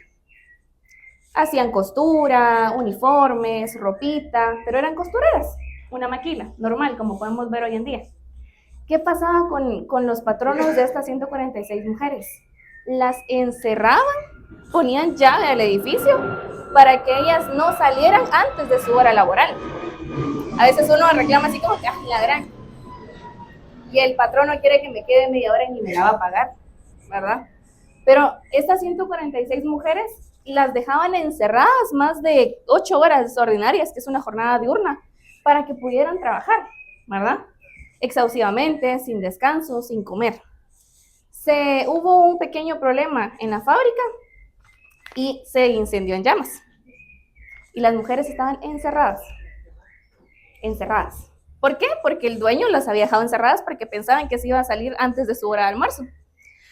hacían costura, uniformes, ropita, pero eran costureras, una maquila, normal, como podemos ver hoy en día. ¿Qué pasaba con los patronos de estas 146 mujeres? Las encerraban, ponían llave al edificio para que ellas no salieran antes de su hora laboral. A veces uno reclama así como que, ¡ay, la gran! Y el patrón no quiere que me quede media hora y ni me la va a pagar, ¿verdad? Pero estas 146 mujeres las dejaban encerradas más de 8 horas ordinarias, que es una jornada diurna, para que pudieran trabajar, ¿verdad? Exhaustivamente, sin descanso, sin comer. Hubo un pequeño problema en la fábrica y se incendió en llamas. Y las mujeres estaban encerradas. ¿Por qué? Porque el dueño las había dejado encerradas porque pensaban que se iba a salir antes de su hora de almuerzo.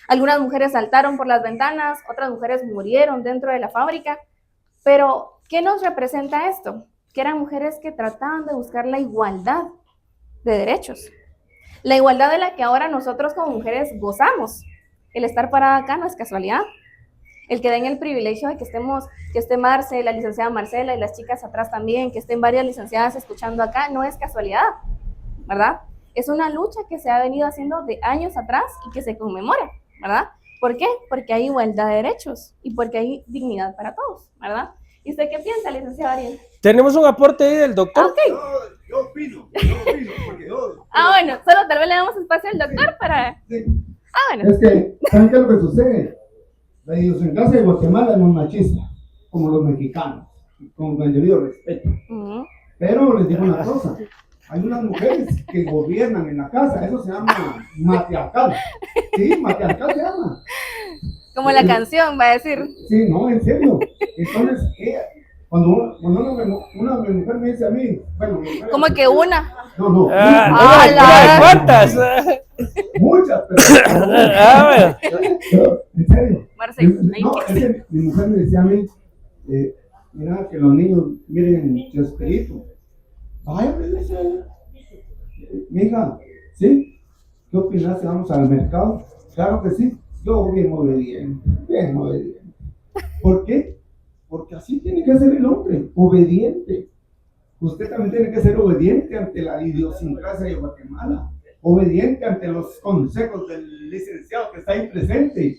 Algunas mujeres saltaron por las ventanas, otras mujeres murieron dentro de la fábrica. Pero, ¿qué nos representa esto? Que eran mujeres que trataban de buscar la igualdad de derechos. La igualdad de la que ahora nosotros como mujeres gozamos. El estar parada acá no es casualidad. El que den el privilegio de que esté Marce, la licenciada Marcela y las chicas atrás también, que estén varias licenciadas escuchando acá, no es casualidad, ¿verdad? Es una lucha que se ha venido haciendo de años atrás y que se conmemora, ¿verdad? ¿Por qué? Porque hay igualdad de derechos y porque hay dignidad para todos, ¿verdad? ¿Y usted qué piensa, licenciada Ariel? Tenemos un aporte ahí del doctor. Ok. Yo opino, porque yo... Bueno, solo tal vez le damos espacio al doctor para... Sí. Bueno. Es que, ¿saben qué es lo que sucede? La idiosincrasia de Guatemala es muy machista, como los mexicanos, con el debido respeto. Pero les digo una cosa, hay unas mujeres que gobiernan en la casa, eso se llama matriarcal. Sí, matriarcal se llama. Como la canción, va a decir. Sí, no, en serio. Entonces, cuando una mujer me dice a mí, bueno... ¿Cómo que una? No. ¿Cuántas? Muchas, bueno. Pero, en serio. Marce, No, es que mi mujer me decía a mí, mira, que los niños miren su espíritu. Vaya, me decía, mija, ¿sí? ¿Qué opinas si vamos al mercado? Claro que sí, yo bien obediente. ¿Por qué? Porque así tiene que ser el hombre, obediente. Usted también tiene que ser obediente ante la idiosincrasia de Guatemala, obediente ante los consejos del licenciado que está ahí presente.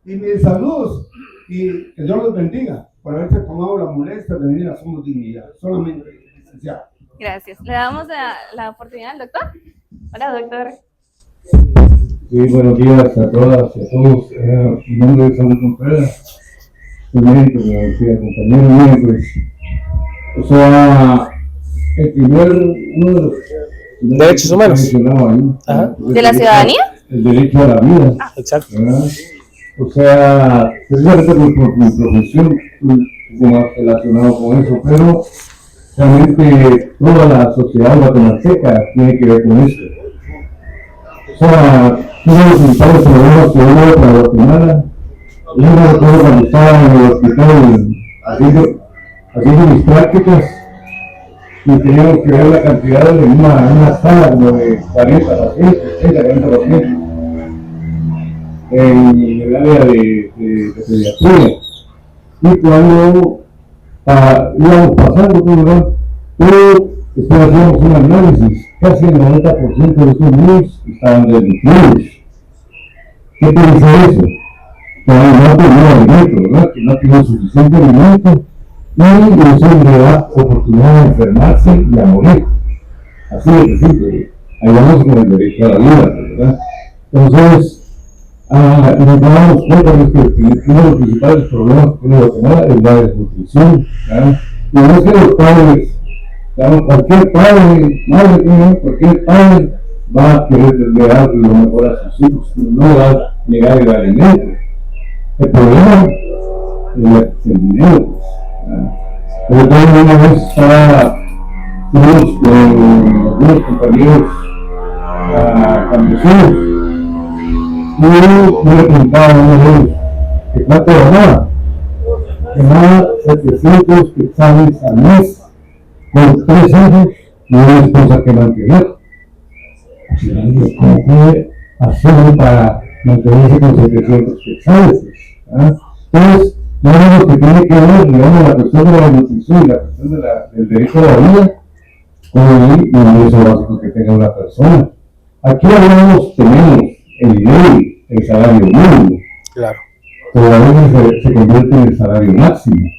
Y mis saludos y que Dios los bendiga por haberse tomado la molestia de venir a Somos Dignidad. Solamente, licenciado. Gracias. Le damos la oportunidad al doctor. Hola, doctor. Sí, buenos días a todas y a todos. Mi nombre es Samuel Contreras. Soy médico, como decía el compañero. Miren, pues, o sea, uno de los derechos humanos. ¿De la ciudadanía? El derecho a la vida. Exacto. ¿Verdad? O sea, precisamente por mi profesión, estoy más relacionado con eso, pero realmente toda la sociedad guatemalteca tiene que ver con esto. O sea, uno de los principales problemas que hubo para Guatemala, yo me recuerdo cuando estaba en el hospital haciendo mis prácticas y teníamos que ver la cantidad en una sala como de 40 pacientes, 40 pacientes en el área de pediatría. Y cuando íbamos pasando, pero después hacíamos un análisis, casi el 90% de estos niños estaban desnutridos. ¿Qué te dice eso? Que no tenían alimento, ¿verdad? Que no tienen suficiente alimento y eso le da oportunidad de enfermarse y a morir. Así de simple. Ahí vamos con el derecho a la vida, ¿verdad? Entonces, nos damos cuenta de que uno de los principales problemas que tiene Guatemala es la desnutrición, ¿verdad? Y no es que los padres, ¿verdad? Cualquier padre, cualquier padre va a querer dar lo mejor a sus hijos, no va a negar el alimento. El problema es el dinero, ¿verdad? Pero también una vez estaba algunos compañeros campesinos y yo le preguntaba a uno de ellos que cuánto ganaba ganaba 700 quetzales al mes, con 3 hijos y una esposa que mantener. Así la dije, ¿cómo puede hacerlo para mantenerse con 700 quetzales? Entonces, no es lo que tiene que ver, digamos, la cuestión de la nutrición y la cuestión del derecho a la vida con el ingreso básico que tenga una persona. Aquí tenemos el salario mínimo. Claro. Pero a veces se convierte en el salario máximo.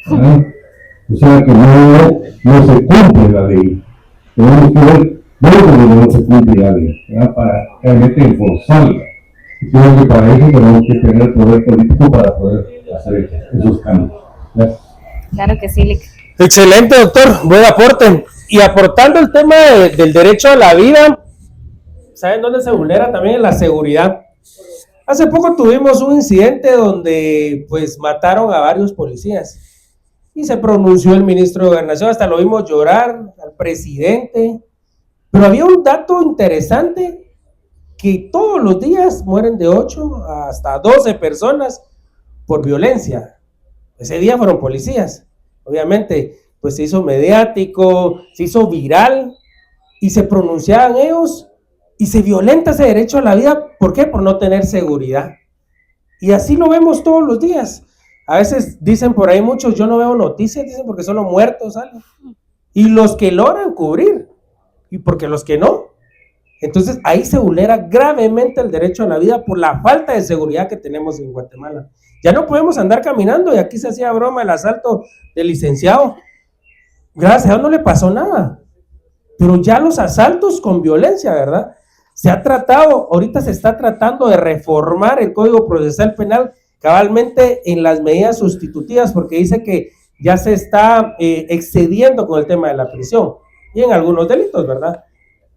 O sea que no se cumple la ley. Tenemos que ver dónde no se cumple la ley, para realmente enforzarla. Y creo que para eso tenemos que tener el poder político para poder hacer esos cambios. Gracias. Claro que sí, Lick. Excelente, doctor, buen aporte. Y aportando el tema del derecho a la vida, ¿saben dónde se vulnera también? La seguridad. Hace poco tuvimos un incidente donde pues mataron a varios policías y se pronunció el ministro de Gobernación, hasta lo vimos llorar al presidente, pero había un dato interesante, que todos los días mueren de 8 hasta 12 personas por violencia. Ese día fueron policías, obviamente pues se hizo mediático, se hizo viral y se pronunciaban ellos. Y se violenta ese derecho a la vida, ¿por qué? Por no tener seguridad. Y así lo vemos todos los días. A veces dicen por ahí muchos, yo no veo noticias, dicen porque son los muertos, salen. Y los que logran cubrir, y porque los que no. Entonces ahí se vulnera gravemente el derecho a la vida por la falta de seguridad que tenemos en Guatemala. Ya no podemos andar caminando, y aquí se hacía broma el asalto del licenciado. Gracias a Dios no le pasó nada. Pero ya los asaltos con violencia, ¿verdad? Se ha tratado, ahorita se está tratando de reformar el Código Procesal Penal cabalmente en las medidas sustitutivas, porque dice que ya se está excediendo con el tema de la prisión y en algunos delitos, ¿verdad?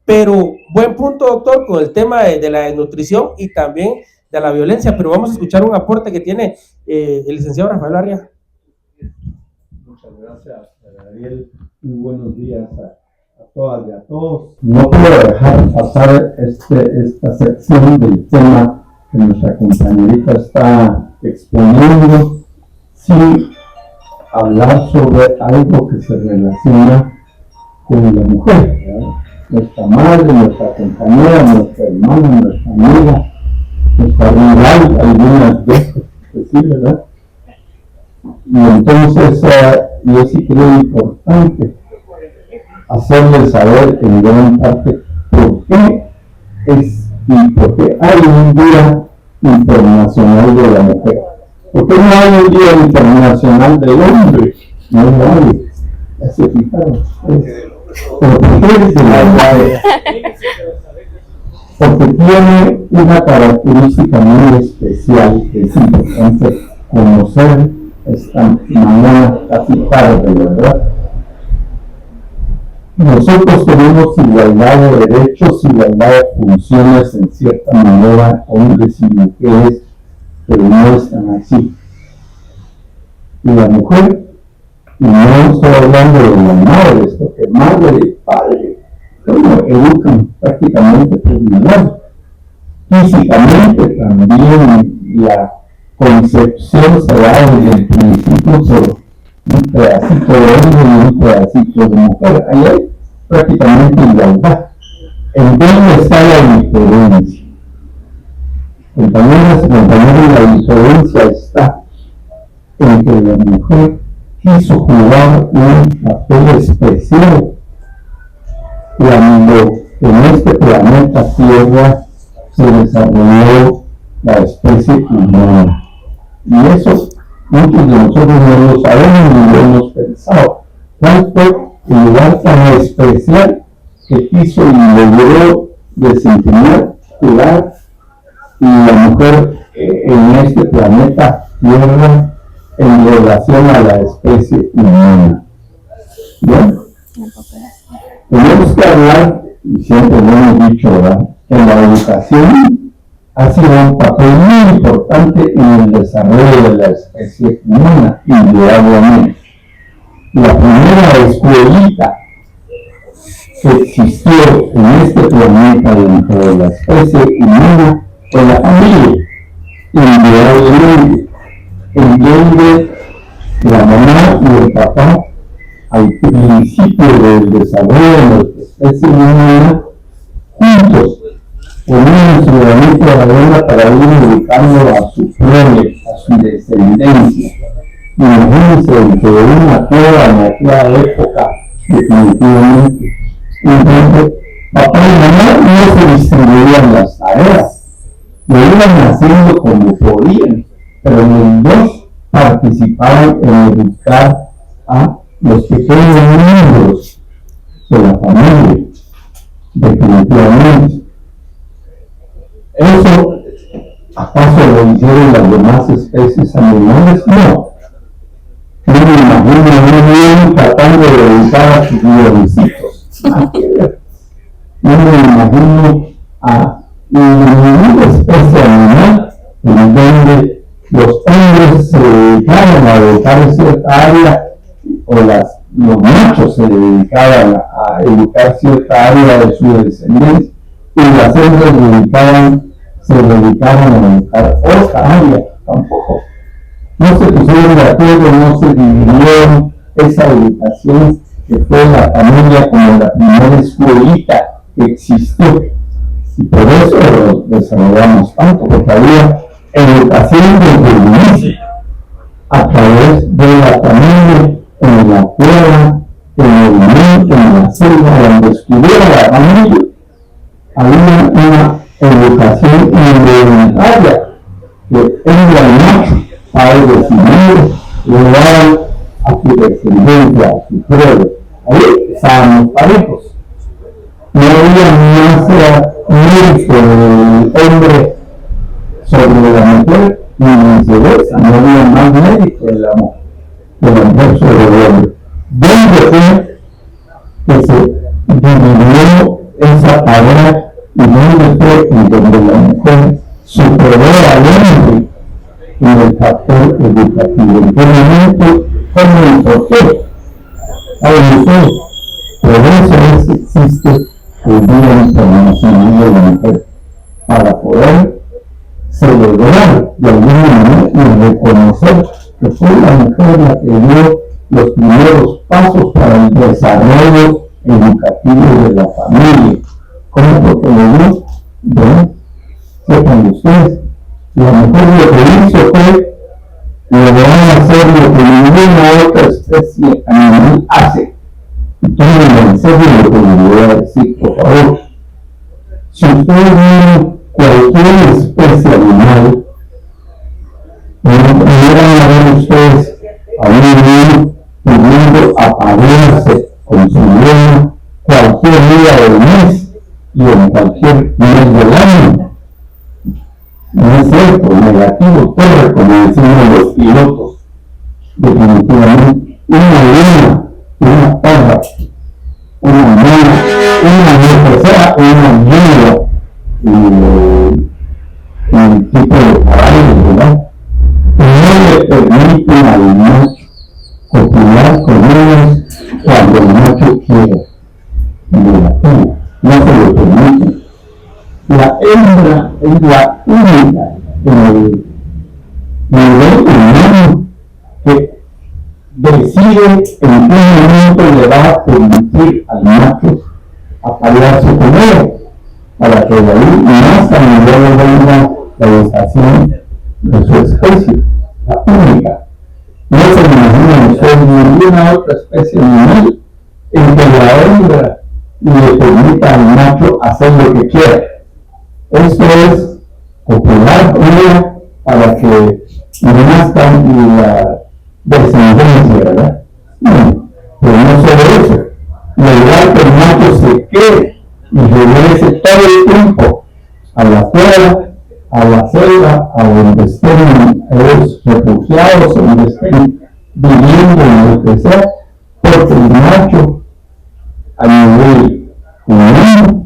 Pero buen punto, doctor, con el tema de la desnutrición y también de la violencia, pero vamos a escuchar un aporte que tiene el licenciado Rafael Arria. Muchas gracias, Gabriel. Muy buenos días a todas y a todos. No puedo dejar pasar esta sección del tema que nuestra compañerita está exponiendo sin hablar sobre algo que se relaciona con la mujer, ¿verdad? Nuestra madre, nuestra compañera, nuestra hermana, nuestra amiga, nuestra rival, algunas veces, sí, ¿verdad? Y entonces yo sí creo importante hacerles saber en gran parte por qué hay un Día Internacional de la Mujer. ¿Por qué no hay un Día Internacional del Hombre? No hay. Ya se fijaron. ¿Por qué es de la mujer? Porque tiene una característica muy especial que es importante conocer esta mañana casi tarde, ¿verdad? Nosotros tenemos igualdad de derechos, igualdad de funciones en cierta manera, hombres y mujeres, pero no están así. Y la mujer, y no estoy hablando de la madre, porque madre y padre, ¿cómo educan prácticamente por igual? Físicamente también la concepción se da desde el principio por un pedacito de hombre y un pedacito de mujer. Ahí hay prácticamente igualdad. ¿En dónde está la diferencia? Compañeras y compañeros, la diferencia está en que la mujer quiso jugar un papel especial cuando en este planeta Tierra se desarrolló la especie humana. Y eso muchos de nosotros no lo sabemos ni lo hemos pensado. ¿Cuál fue el lugar tan especial que quiso y logró desempeñar, jugar la mujer en este planeta Tierra en relación a la especie humana? Bueno, tenemos que hablar, y siempre lo hemos dicho, ¿verdad?, que la educación ha sido un papel muy importante en el desarrollo de la especie humana, indudablemente. La primera escuelita que existió en este planeta dentro de la especie humana fue la familia, indudablemente, en donde la mamá y el papá, al principio del desarrollo de nuestra especie humana, juntos ponían su granito de arena para ir dedicando a su prole, a su descendencia. Imagínense que una cueva en aquella época, definitivamente. Entonces, papá y mamá no se distribuían las tareas, lo iban haciendo como podían, pero los dos participaban en educar a los pequeños miembros de la familia, definitivamente. ¿Eso acaso lo hicieron las demás especies animales? No. Yo me imagino a un niño tratando de educar a sus jovencitos. Yo me imagino a ninguna especie animal en donde los hombres se dedicaban a educar cierta área o los machos se dedicaban a educar cierta área de su descendencia y las hembras se dedicaban a educar otra área. Tampoco. No se pusieron de acuerdo, no se dividieron esa educación que fue la familia como la primera escuelita que existió. Y por eso lo desarrollamos tanto, porque había educación desde el inicio, a través de la familia, en la cueva, en el monte, en la selva, donde estuviera la familia, había una educación involuntaria que hembra y macho, padres y madres, le daban a su descendencia, a su pueblo. Ahí estábamos parejos. No había más mérito del hombre sobre la mujer, ni viceversa, no había más mérito de la mujer sobre el hombre. ¿Dónde fue que se dividió esa tarea y dónde fue en donde la mujer superó al hombre en el factor educativo? ¿En qué momento? ¿Cómo y por qué? Por eso existe el Día Internacional de la Mujer, para poder celebrar de alguna manera y reconocer que fue la mujer la que dio los primeros pasos para el desarrollo educativo de la familia. ¿Cómo fue que lo dio? Bueno, sepan ustedes, la mujer lo que hizo fue lograr hacer lo que ninguna otra especie animal hace. Y tomen en serio lo que les voy a decir, por favor. Si ustedes ven cualquier especie animal, pudieran ver ustedes a un niño pudiendo aparearse con su dueño cualquier día del mes y en cualquier mes del año. No es cierto, negativo, torre, como decimos los pilotos. Definitivamente, una luna, una parra, una mona, una sea una mula, un tipo de caballo, ¿verdad? No le permiten al macho copular con ellos cuando el macho quiere. Negativo, no se lo permiten. La hembra es la única en el nivel humano que decide en qué momento le va a permitir al macho aparearse con ella, para que de ahí nazca y luego venga la gestación de su especie, la única. No se imaginan ustedes ninguna otra especie animal en que la hembra le permita al macho hacer lo que quiera. Esto es copular con ella para que nazcan la descendencia, ¿verdad? No, pero no solo eso. Lograr que el macho se quede y regrese todo el tiempo a la cueva, a la selva, a donde estén los refugiados, donde estén viviendo en lo que sea, porque el macho a nivel humano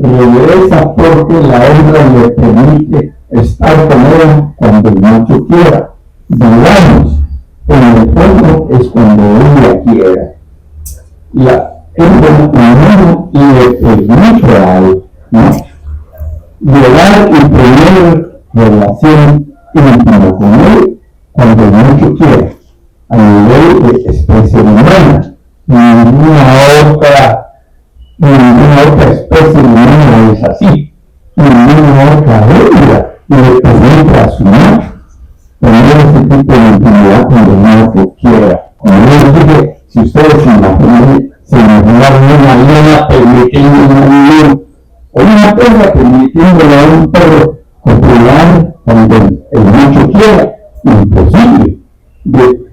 regresa porque la hembra le permite estar con ella cuando el macho quiera. Digamos, en el fondo es cuando ella quiera. La hembra humana le permite al macho llegar y tener relación íntima con él cuando el macho quiera. de especie humana. Ninguna otra especie humana es así. Ninguna otra hembra le penetra a su macho. Tener ese tipo de intimidad con el modo que quiera. Como yo les dije, si ustedes se imaginaron una leona permitiendo una león o una perra permitiéndole a un perro copular cuando el macho quiera, imposible.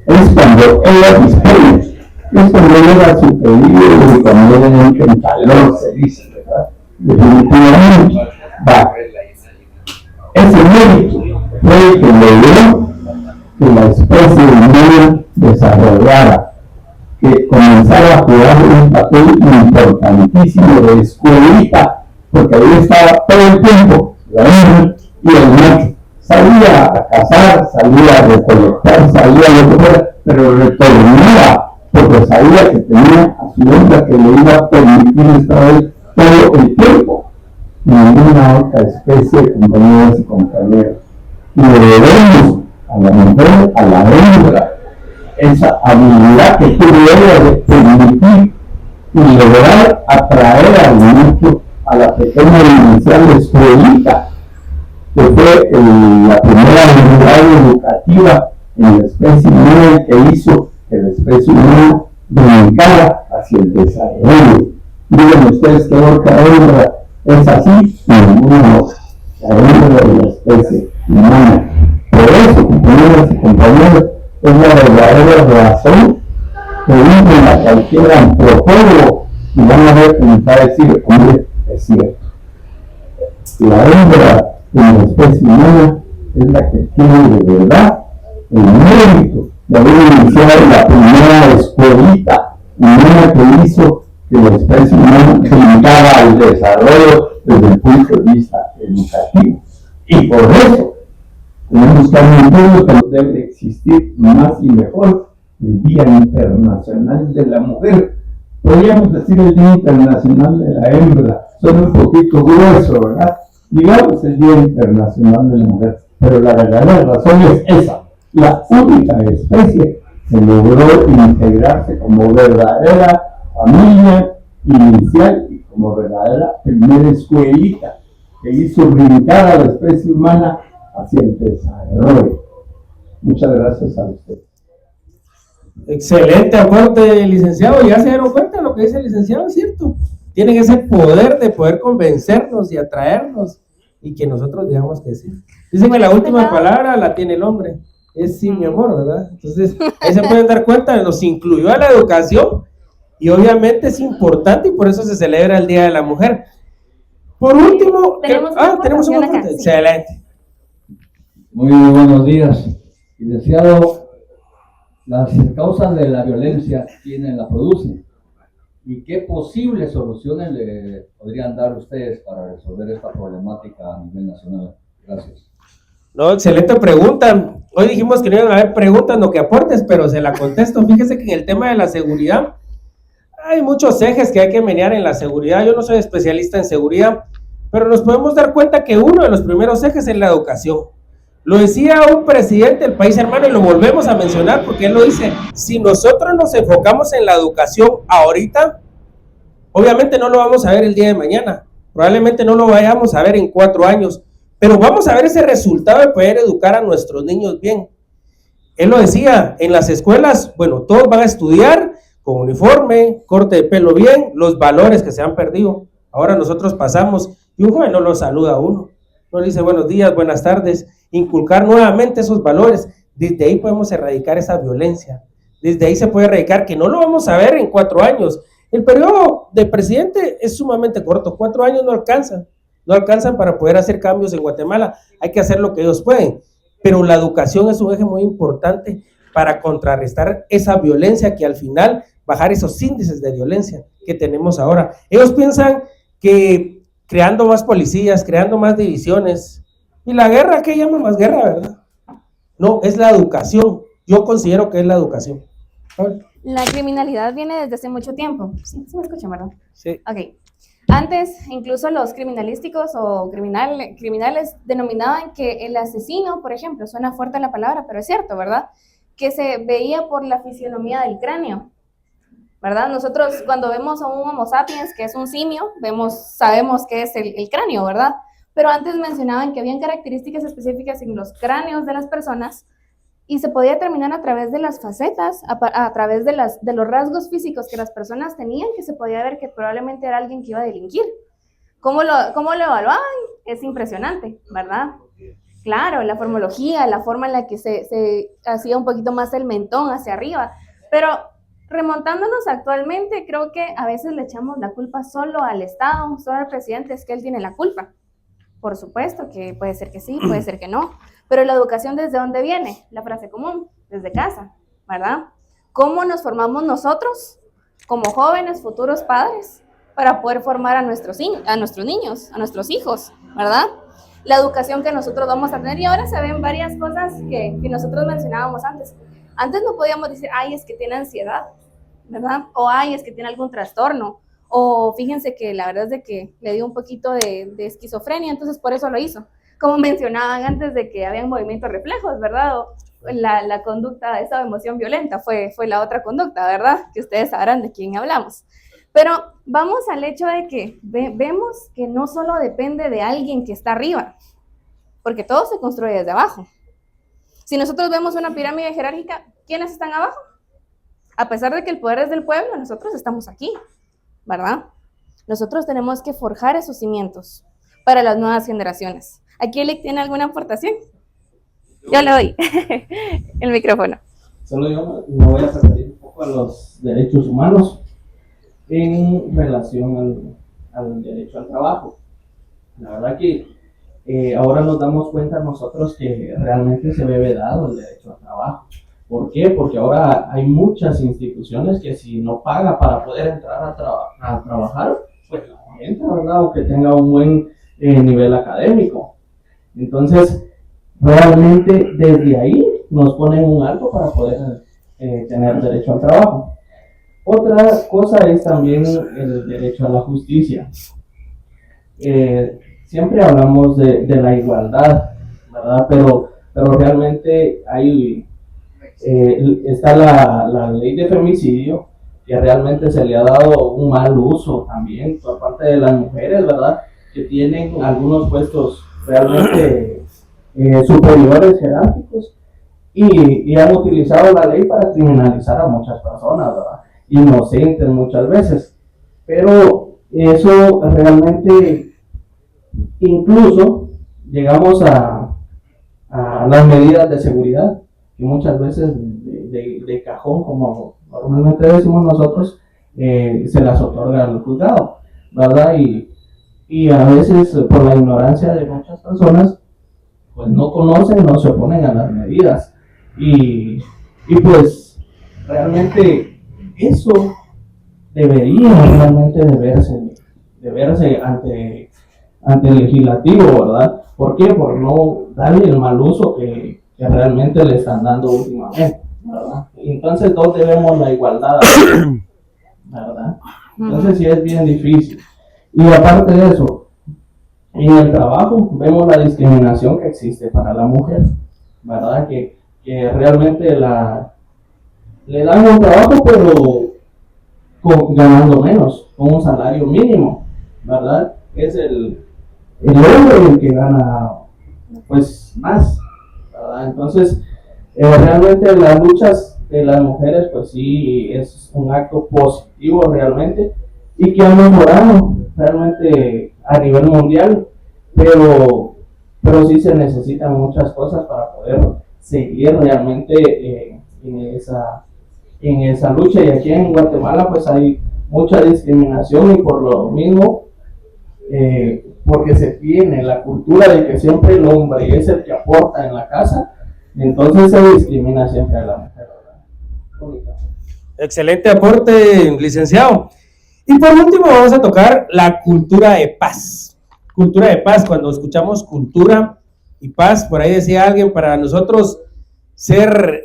Es cuando ella dispone, es cuando llega su pedido y cuando ella entra en calor, se dice, ¿verdad? Definitivamente, va. Ese mérito fue el que logró que la especie humana desarrollara, que comenzara a jugar un papel importantísimo de escuelita, porque ahí estaba todo el tiempo la hembra y el macho. Salía a cazar, salía a recolectar, salía a lo que fuera, pero retornaba, porque sabía que tenía a su hembra que le iba a permitir estar ahí todo el tiempo. Ninguna otra especie, compañeras y compañeros. Y le debemos a la mujer, a la hembra, esa habilidad que tuvo ella de permitir y lograr atraer al macho a la pequeña inicial escuelita, que fue la primera unidad educativa en la especie humana que hizo que la especie humana brincara hacia el desarrollo. Digan ustedes que otra hembra es así, ninguna otra. La hembra de la especie humana. Por eso, compañeras y compañeros, es la verdadera razón que dicen a cualquier antropólogo y van a ver que nos va a decir, hombre, es cierto. La hembra de la especie humana es la que tiene de verdad el mérito de haber iniciado la primera escuelita humana que hizo que la especie humana brindara al desarrollo desde el punto de vista educativo. Y por eso tenemos que admitirlo que debe existir más y mejor el Día Internacional de la Mujer. Podríamos decir el Día Internacional de la Hembra, son un poquito grueso, ¿verdad? Digamos el Día Internacional de la Mujer, pero la verdadera razón es esa. La única especie que logró integrarse como verdadera familia inicial y como verdadera primera escuelita que hizo brincar a la especie humana hacia el desarrollo. Muchas gracias a usted. Excelente aporte, licenciado. Ya se dieron cuenta de lo que dice el licenciado, es cierto. Tienen ese poder de poder convencernos y atraernos y que nosotros digamos que sí. Dicen que la última palabra la tiene el hombre. Es sí, mi amor, ¿verdad? Entonces, ahí se pueden dar cuenta, nos incluyó a la educación y obviamente es importante y por eso se celebra el Día de la Mujer. Por último, tenemos un aporte. Excelente. Muy buenos días, licenciado. Las causas de la violencia, ¿quiénes la producen? ¿Y qué posibles soluciones le podrían dar ustedes para resolver esta problemática a nivel nacional? Gracias. No, excelente pregunta. Hoy dijimos que no iban a haber preguntas, no que aportes, pero se la contesto. Fíjese que en el tema de la seguridad hay muchos ejes que hay que menear en la seguridad. Yo no soy especialista en seguridad, pero nos podemos dar cuenta que uno de los primeros ejes es la educación. Lo decía un presidente del país hermano y lo volvemos a mencionar porque él lo dice, si nosotros nos enfocamos en la educación ahorita, obviamente no lo vamos a ver el día de mañana, probablemente no lo vayamos a ver en 4 años, pero vamos a ver ese resultado de poder educar a nuestros niños bien. Él lo decía, en las escuelas, bueno, todos van a estudiar con uniforme, corte de pelo bien, los valores que se han perdido. Ahora nosotros pasamos y un joven no lo saluda a uno, no le dice buenos días, buenas tardes, inculcar nuevamente esos valores. Desde ahí podemos erradicar esa violencia, desde ahí se puede erradicar que no lo vamos a ver en 4 años. El periodo de presidente es sumamente corto, 4 años no alcanzan para poder hacer cambios en Guatemala, hay que hacer lo que ellos pueden, pero la educación es un eje muy importante para contrarrestar esa violencia que al final bajar esos índices de violencia que tenemos ahora. Ellos piensan que creando más policías, creando más divisiones, y la guerra, ¿qué llama más guerra, verdad? No, es la educación, yo considero que es la educación. La criminalidad viene desde hace mucho tiempo. Sí, sí me escuchan, ¿verdad? Sí. Ok. Antes, incluso los criminalísticos o criminales denominaban que el asesino, por ejemplo, suena fuerte la palabra, pero es cierto, ¿verdad? que se veía por la fisionomía del cráneo, ¿verdad? Nosotros cuando vemos a un Homo sapiens, que es un simio, sabemos que es el cráneo, ¿verdad? Pero antes mencionaban que habían características específicas en los cráneos de las personas y se podía determinar a través de las facetas, a través de los rasgos físicos que las personas tenían, que se podía ver que probablemente era alguien que iba a delinquir. ¿Cómo lo evaluaban? Es impresionante, ¿verdad? Claro, la formología, la forma en la que se hacía un poquito más el mentón hacia arriba, pero remontándonos actualmente, creo que a veces le echamos la culpa solo al Estado, solo al presidente, es que él tiene la culpa. Por supuesto que puede ser que sí, puede ser que no, pero la educación, ¿desde dónde viene? La frase común, desde casa, ¿verdad? ¿Cómo nos formamos nosotros como jóvenes, futuros padres, para poder formar a nuestros niños, a nuestros hijos, ¿verdad? La educación que nosotros vamos a tener, y ahora se ven varias cosas que nosotros mencionábamos antes. Antes no podíamos decir, ay, es que tiene ansiedad, ¿verdad? O ay, es que tiene algún trastorno, o fíjense que la verdad es de que le dio un poquito de esquizofrenia, entonces por eso lo hizo. Como mencionaban antes de que habían movimientos reflejos, ¿verdad? O la conducta, esa emoción violenta fue la otra conducta, ¿verdad? Que ustedes sabrán de quién hablamos. Pero vamos al hecho de que vemos que no solo depende de alguien que está arriba, porque todo se construye desde abajo. Si nosotros vemos una pirámide jerárquica, ¿quiénes están abajo? A pesar de que el poder es del pueblo, nosotros estamos aquí, ¿verdad? Nosotros tenemos que forjar esos cimientos para las nuevas generaciones. ¿Aquí Elic tiene alguna aportación? Yo le doy el micrófono. Solo yo me voy a referir un poco a los derechos humanos en relación al derecho al trabajo. La verdad que ahora nos damos cuenta nosotros que realmente se ve vedado el derecho al trabajo. ¿Por qué? Porque ahora hay muchas instituciones que si no paga para poder entrar a trabajar, pues no entra, ¿verdad? Aunque tenga un buen nivel académico. Entonces, realmente desde ahí nos ponen un alto para poder tener derecho al trabajo. Otra cosa es también el derecho a la justicia. Siempre hablamos de la igualdad, ¿verdad? Pero realmente está la ley de femicidio, que realmente se le ha dado un mal uso también por parte de las mujeres, ¿verdad? Que tienen algunos puestos realmente superiores, jerárquicos, y han utilizado la ley para criminalizar a muchas personas, ¿verdad? Inocentes muchas veces, pero eso realmente, incluso llegamos a las medidas de seguridad, que muchas veces de cajón, como normalmente decimos nosotros, se las otorga al juzgado, ¿verdad? Y a veces por la ignorancia de muchas personas, pues no conocen, no se oponen a las medidas, y pues realmente eso debería realmente de verse ante el legislativo, ¿verdad? ¿Por qué? Por no darle el mal uso que realmente le están dando últimamente, ¿verdad? Entonces, ¿dónde vemos la igualdad? ¿Verdad? Entonces sí es bien difícil. Y aparte de eso, en el trabajo vemos la discriminación que existe para la mujer, ¿verdad? Que realmente le dan un trabajo, pero ganando menos, con un salario mínimo, ¿verdad? Es el hombre el que gana pues más, ¿verdad? Entonces realmente las luchas de las mujeres pues sí es un acto positivo realmente, y que han mejorado realmente a nivel mundial, pero sí se necesitan muchas cosas para poder seguir realmente en esa lucha. Y aquí en Guatemala pues hay mucha discriminación, y por lo mismo porque se tiene la cultura de que siempre el hombre es el que aporta en la casa, entonces se discrimina siempre a la mujer, ¿verdad? Excelente aporte, licenciado. Y por último vamos a tocar la cultura de paz. Cultura de paz, cuando escuchamos cultura y paz, por ahí decía alguien, para nosotros ser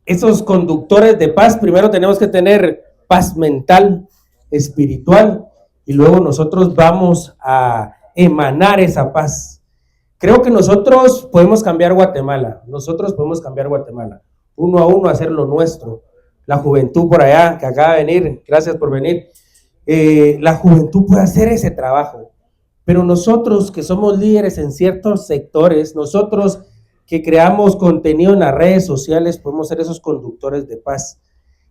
esos conductores de paz, primero tenemos que tener paz mental, espiritual, y luego nosotros vamos a emanar esa paz. Creo que nosotros podemos cambiar Guatemala, uno a uno a hacer lo nuestro. La juventud por allá, que acaba de venir, gracias por venir. La juventud puede hacer ese trabajo, pero nosotros que somos líderes en ciertos sectores, nosotros que creamos contenido en las redes sociales, podemos ser esos conductores de paz,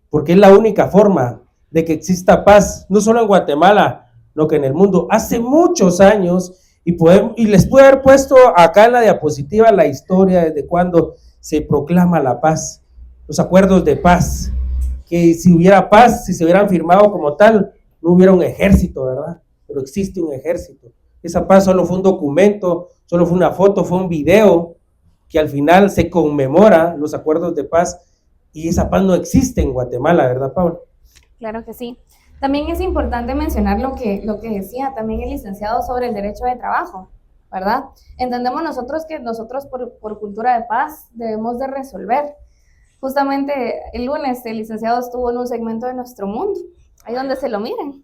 porque es la única forma de que exista paz, no solo en Guatemala, sino que en el mundo. Hace muchos años, y les puedo haber puesto acá en la diapositiva la historia desde cuando se proclama la paz, los acuerdos de paz, que si hubiera paz, si se hubieran firmado como tal, no hubiera un ejército, ¿verdad? Pero existe un ejército. Esa paz solo fue un documento, solo fue una foto, fue un video, que al final se conmemora los acuerdos de paz, y esa paz no existe en Guatemala, ¿verdad, Pablo? Claro que sí. También es importante mencionar lo que decía también el licenciado sobre el derecho de trabajo, ¿verdad? Entendemos nosotros que nosotros por cultura de paz debemos de resolver. Justamente el lunes el licenciado estuvo en un segmento de Nuestro Mundo, ahí donde se lo miren.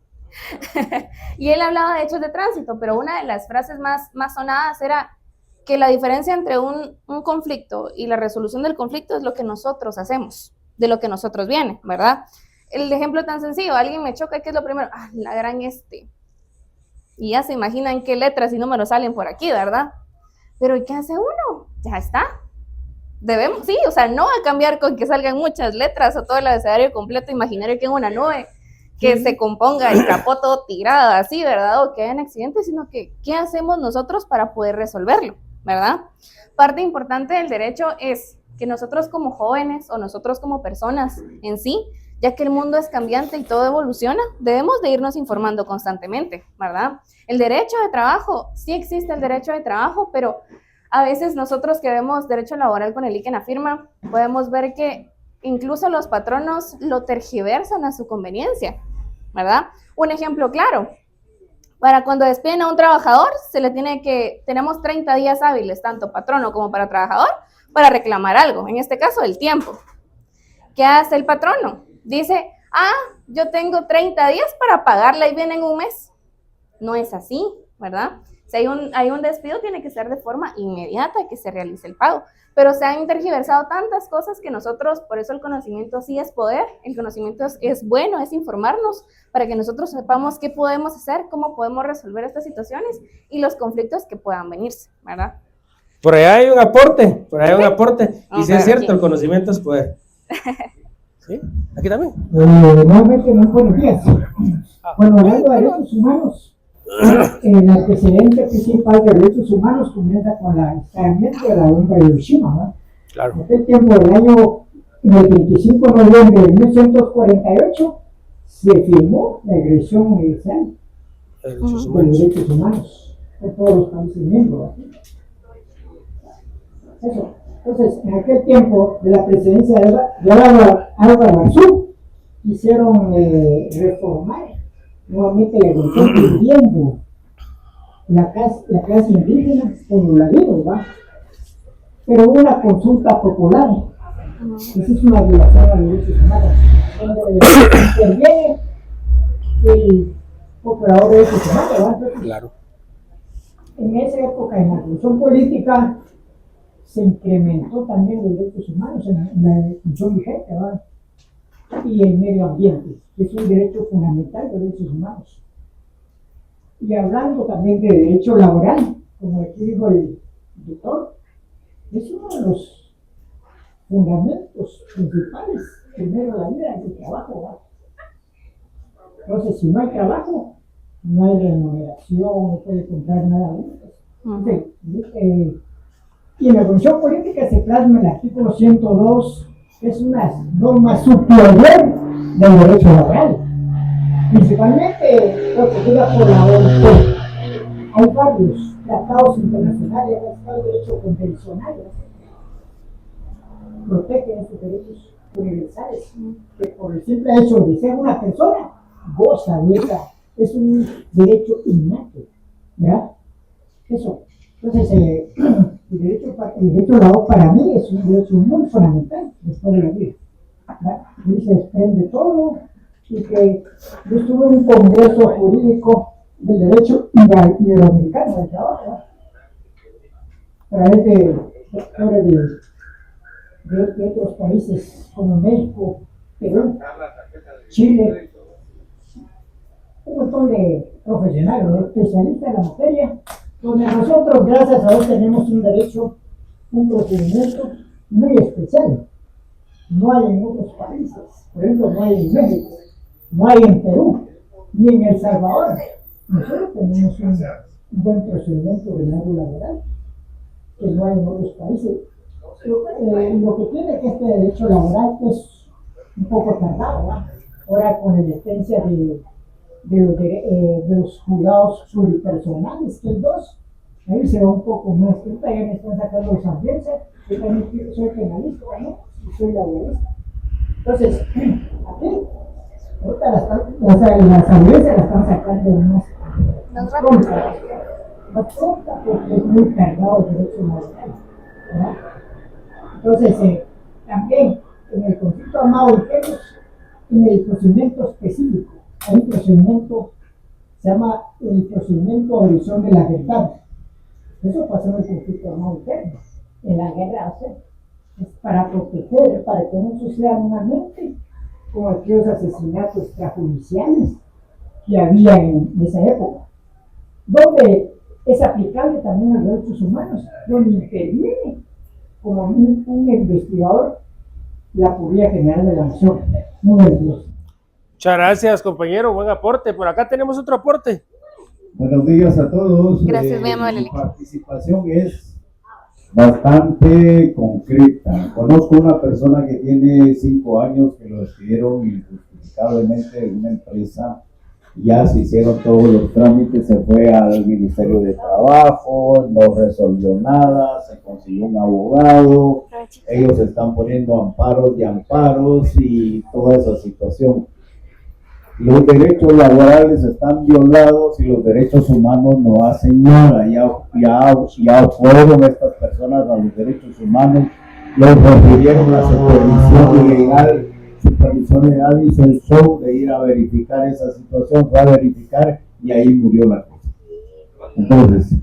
Y él hablaba de hechos de tránsito, pero una de las frases más sonadas era que la diferencia entre un conflicto y la resolución del conflicto es lo que nosotros hacemos, de lo que nosotros viene, ¿verdad? El ejemplo tan sencillo, alguien me choca, ¿qué es lo primero? La gran y ya se imaginan qué letras y números salen por aquí, ¿verdad? Pero ¿qué hace uno? Ya está. Debemos, sí, o sea, no va a cambiar con que salgan muchas letras o todo el abecedario completo imaginario que en una nube, que se componga el capó todo tirado así, ¿verdad? O que hayan accidentes, sino que ¿qué hacemos nosotros para poder resolverlo, ¿verdad? Parte importante del derecho es que nosotros como jóvenes o nosotros como personas en sí, ya que el mundo es cambiante y todo evoluciona, debemos de irnos informando constantemente, ¿verdad? El derecho de trabajo, sí existe el derecho de trabajo, pero a veces nosotros que vemos derecho laboral con el IC en la firma, podemos ver que incluso los patronos lo tergiversan a su conveniencia, ¿verdad? Un ejemplo claro, para cuando despiden a un trabajador, tenemos 30 días hábiles, tanto patrono como para trabajador, para reclamar algo, en este caso el tiempo. ¿Qué hace el patrono? Dice, yo tengo 30 días para pagarla y viene en un mes. No es así, ¿verdad? Si hay un despido, tiene que ser de forma inmediata que se realice el pago. Pero se han tergiversado tantas cosas que nosotros, por eso el conocimiento sí es poder, el conocimiento es bueno, es informarnos para que nosotros sepamos qué podemos hacer, cómo podemos resolver estas situaciones y los conflictos que puedan venirse, ¿verdad? Por allá hay un aporte, y sí es cierto, el conocimiento es poder. ¿Sí? ¿Aquí también? Nuevamente, muy buenos días. Bueno, hablando de derechos humanos, el antecedente principal de derechos humanos comienza con el estallamiento de la bomba de Hiroshima, ¿no? Claro. En aquel tiempo, en el 25 de noviembre de 1948, se firmó la Declaración Universal de Derechos Humanos de todos los países miembros. Eso. Entonces, en aquel tiempo de la presidencia de Álvaro Arzú, quisieron reformar nuevamente la religión, pidiendo la clase indígena como la vino, ¿va? Pero hubo una consulta popular. Esa es una violación a los derechos humanos, donde interviene el operador de derechos humanos, ¿va? Entonces, claro. En esa época, en la revolución política, se incrementó también los derechos humanos en la discusión vigente, ¿verdad? Y el medio ambiente, que es un derecho fundamental de derechos humanos. Y hablando también de derecho laboral, como aquí dijo el doctor, es uno de los fundamentos principales, primero la vida, el trabajo, ¿verdad? Entonces, si no hay trabajo, no hay remuneración, no puede comprar nada de eso. Y en la Constitución Política se plasma el artículo 102, que es una norma superior del derecho laboral, principalmente protegida por la OIT. Hay varios tratados internacionales, hay derechos convencionales, protegen estos derechos universales, que por el simple hecho de ser una persona, goza de esa, es un derecho innato, ¿verdad? Eso. Entonces, el derecho laboral para mí es un derecho muy fundamental después de la vida. Ahí se desprende todo, y que yo estuve en un congreso jurídico del derecho iberoamericano del trabajo, a través de doctores de otros países como México, Perú, Chile, un montón de profesionales, de especialistas en la materia, donde nosotros, gracias a Dios, tenemos un derecho, un procedimiento muy especial. No hay en otros países, por ejemplo, no hay en México, no hay en Perú, ni en El Salvador. Nosotros tenemos un buen procedimiento de laboral que no hay en otros países. Lo que tiene que este derecho laboral es un poco tardado, ¿verdad? Ahora con la existencia de los juzgados pluripersonales, que es 2, ahí se va un poco más. Ahorita ya me están sacando los audiencias, yo también soy penalista, ¿no? Y soy laborista. Entonces, aquí, ahorita las audiencias las están sacando más prontas, porque es muy tardado el derecho laboral, ¿verdad? Entonces, también en el conflicto armado interno, en el procedimiento específico, hay un procedimiento, se llama el procedimiento de visión de la verdad. Eso pasó en el conflicto armado interno, en la guerra, o sea, es para proteger, para que no suceda nuevamente con aquellos asesinatos extrajudiciales que había en esa época, donde es aplicable también a los derechos humanos, donde interviene como un investigador la Procuraduría General de la Nación. Muy bien. Muchas gracias, compañero, buen aporte. Por acá tenemos otro aporte. Buenos días a todos. Gracias, muy amable. Mi participación es bastante concreta. Conozco una persona que tiene 5 años que lo despidieron injustificadamente de una empresa. Ya se hicieron todos los trámites, se fue al Ministerio de Trabajo, no resolvió nada, se consiguió un abogado, ellos están poniendo amparos y amparos y toda esa situación. Los derechos laborales están violados y los derechos humanos no hacen nada. Ya fueron estas personas a los derechos humanos, los refirieron a supervisión legal. Supervisión legal hizo el show de ir a verificar esa situación, fue a verificar y ahí murió la cosa. Entonces,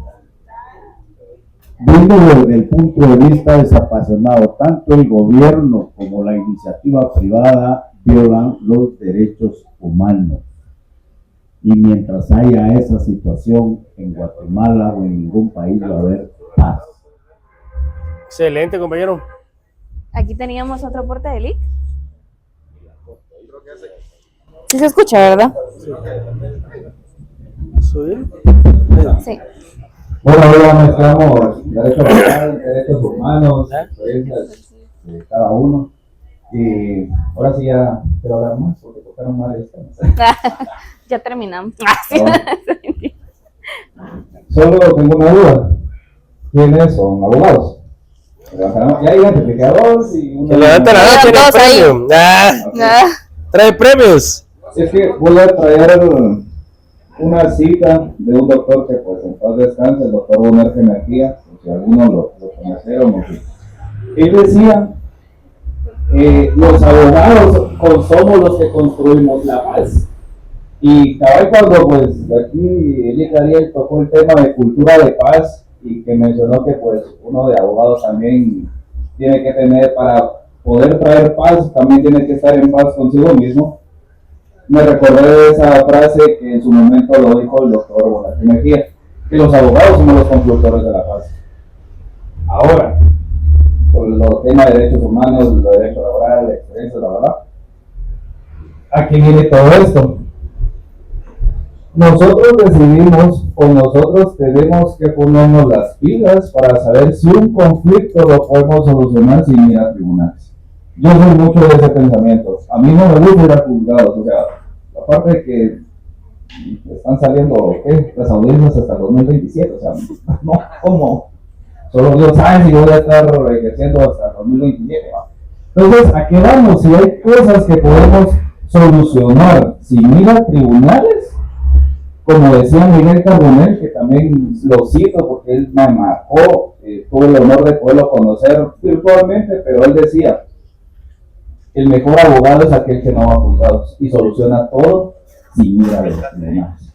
viendo desde el punto de vista desapasionado, tanto el gobierno como la iniciativa privada violan los derechos humanos. Y mientras haya esa situación en Guatemala o en ningún país va a haber paz. Excelente, compañero. Aquí teníamos otro aporte de Lick. Sí se escucha, ¿verdad? ¿Subir? Sí. Bueno, ahora mezclamos derechos laborales, derechos humanos, experiencias de cada uno. Y ahora sí ya quiero hablar más, porque tocaron más de esto. Ya terminamos. Solo tengo una duda. ¿Quiénes son abogados? Ya hay identificadores y una... Que levanta la mano, tiene premio. Trae premios. Es que voy a traer una cita de un doctor que pues en paz descanse, el doctor Boner Energía, si algunos lo conocieron. Él decía, los abogados somos los que construimos la paz. Y cabal cuando pues aquí Eli Ariel tocó el tema de cultura de paz y que mencionó que pues uno de abogados también tiene que tener, para poder traer paz, también tiene que estar en paz consigo mismo. Me recordé de esa frase que en su momento lo dijo el doctor Boner Energía, que los abogados somos los constructores de la paz. Ahora, por los temas de derechos humanos, los derechos laborales, la experiencia, la verdad, ¿a qué viene todo esto? Nosotros decidimos, o nosotros tenemos que ponernos las pilas para saber si un conflicto lo podemos solucionar sin ir a tribunales. Yo soy mucho de ese pensamiento. A mí no me gusta ir a juzgados, o sea, aparte de que están saliendo las audiencias hasta el 2027, o sea, no, ¿cómo? Solo Dios sabe si voy a estar ejerciendo hasta el 2027. Entonces, ¿a qué vamos? Si hay cosas que podemos solucionar sin ir a tribunales, como decía Miguel Carbonell, que también lo cito porque él me marcó, tuve el honor de poderlo conocer virtualmente, pero él decía, el mejor abogado es aquel que no va a juzgados y soluciona todo sin ir a los tribunales.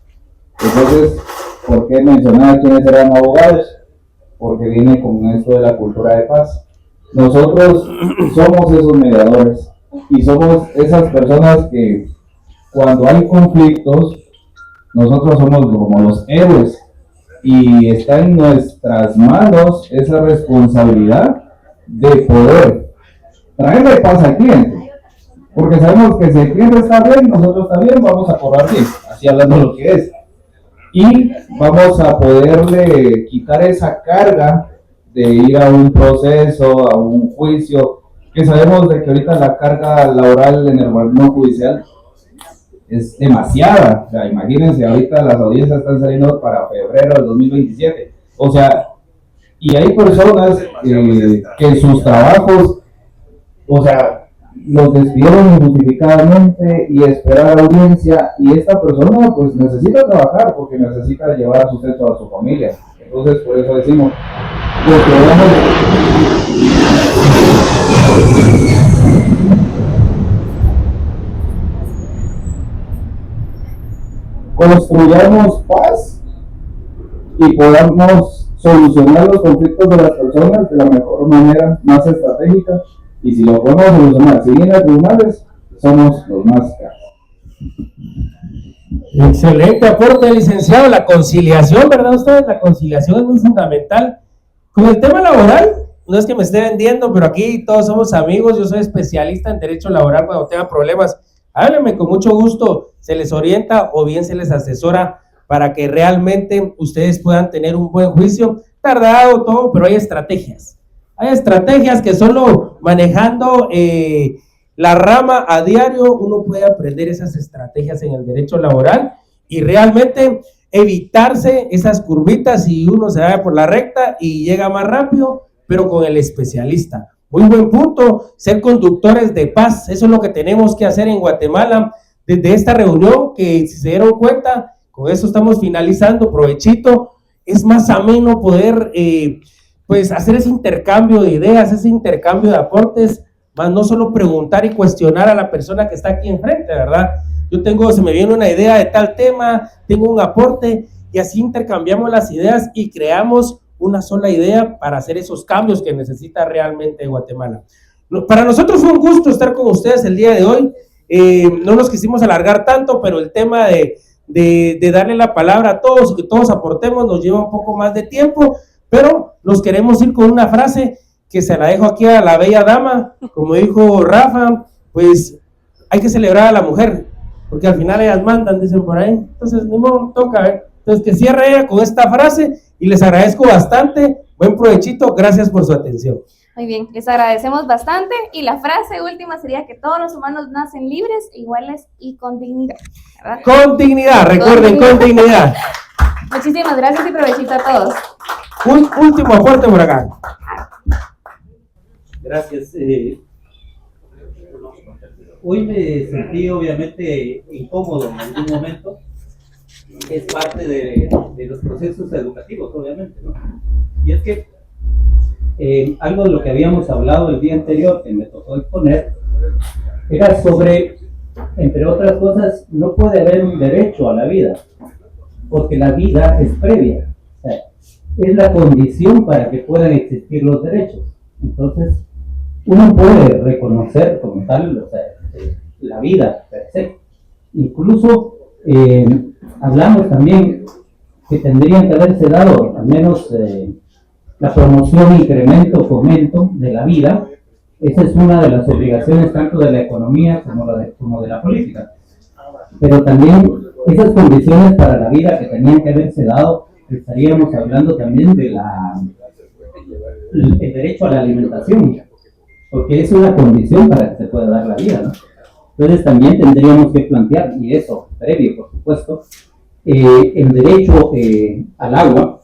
Entonces, ¿por qué mencionar quiénes eran abogados? Porque viene con esto de la cultura de paz. nosotros somos esos mediadores y somos esas personas que cuando hay conflictos, nosotros somos como los héroes y está en nuestras manos esa responsabilidad de poder traerle paz al cliente, porque sabemos que si el cliente está bien, nosotros también vamos a cobrar bien, así hablando lo que es, y vamos a poderle quitar esa carga de ir a un proceso, a un juicio, que sabemos de que ahorita la carga laboral en el organismo judicial es demasiada. O sea, imagínense, ahorita las audiencias están saliendo para febrero del 2027, o sea, y hay personas que sus trabajos, o sea, los despidieron injustificadamente y esperar audiencia, y esta persona pues necesita trabajar porque necesita llevar sustento a su familia. Entonces, por eso decimos, construyamos paz y podamos solucionar los conflictos de las personas de la mejor manera, más estratégica, y si lo podemos solucionar sin ir a tribunales, somos los más caros. Excelente aporte, licenciado. La conciliación, ¿verdad ustedes? La conciliación es muy fundamental. Con el tema laboral, no es que me esté vendiendo, pero aquí todos somos amigos. Yo soy especialista en derecho laboral. Cuando tengan problemas, háblenme, con mucho gusto se les orienta o bien se les asesora para que realmente ustedes puedan tener un buen juicio. Tardado todo, pero hay estrategias. Hay estrategias que solo manejando la rama a diario uno puede aprender esas estrategias en el derecho laboral y realmente evitarse esas curvitas y uno se va por la recta y llega más rápido, pero con el especialista. Muy buen punto, ser conductores de paz, eso es lo que tenemos que hacer en Guatemala desde esta reunión, que si se dieron cuenta, con eso estamos finalizando, provechito, es más ameno poder pues hacer ese intercambio de ideas, ese intercambio de aportes, más no solo preguntar y cuestionar a la persona que está aquí enfrente, ¿verdad? Se me viene una idea de tal tema, tengo un aporte, y así intercambiamos las ideas y creamos una sola idea para hacer esos cambios que necesita realmente Guatemala. Para nosotros fue un gusto estar con ustedes el día de hoy. No nos quisimos alargar tanto, pero el tema de darle la palabra a todos y que todos aportemos nos lleva un poco más de tiempo, pero nos queremos ir con una frase que se la dejo aquí a la bella dama, como dijo Rafa, pues hay que celebrar a la mujer, porque al final ellas mandan, dicen por ahí, entonces ni modo, toca, entonces que cierre ella con esta frase y les agradezco bastante, buen provechito, gracias por su atención. Muy bien, les agradecemos bastante y la frase última sería que todos los humanos nacen libres, iguales y con dignidad, ¿verdad? Con dignidad, recuerden, con dignidad. Muchísimas gracias y provechito a todos. Un último aporte por acá. Gracias. Hoy me sentí obviamente incómodo en algún momento. Es parte de los procesos educativos, obviamente, ¿no? Y es que algo de lo que habíamos hablado el día anterior, que me tocó exponer, era sobre, entre otras cosas, no puede haber un derecho a la vida, porque la vida es previa. O sea, es la condición para que puedan existir los derechos. Entonces, uno puede reconocer como tal, o sea, la vida per se. Incluso hablamos también que tendrían que haberse dado al menos la promoción, incremento, fomento de la vida. Esa es una de las obligaciones tanto de la economía como de la política. Pero también esas condiciones para la vida que tenían que haberse dado, estaríamos hablando también de el derecho a la alimentación, porque es una condición para que se pueda dar la vida, ¿no? Entonces también tendríamos que plantear, y eso previo por supuesto, el derecho al agua,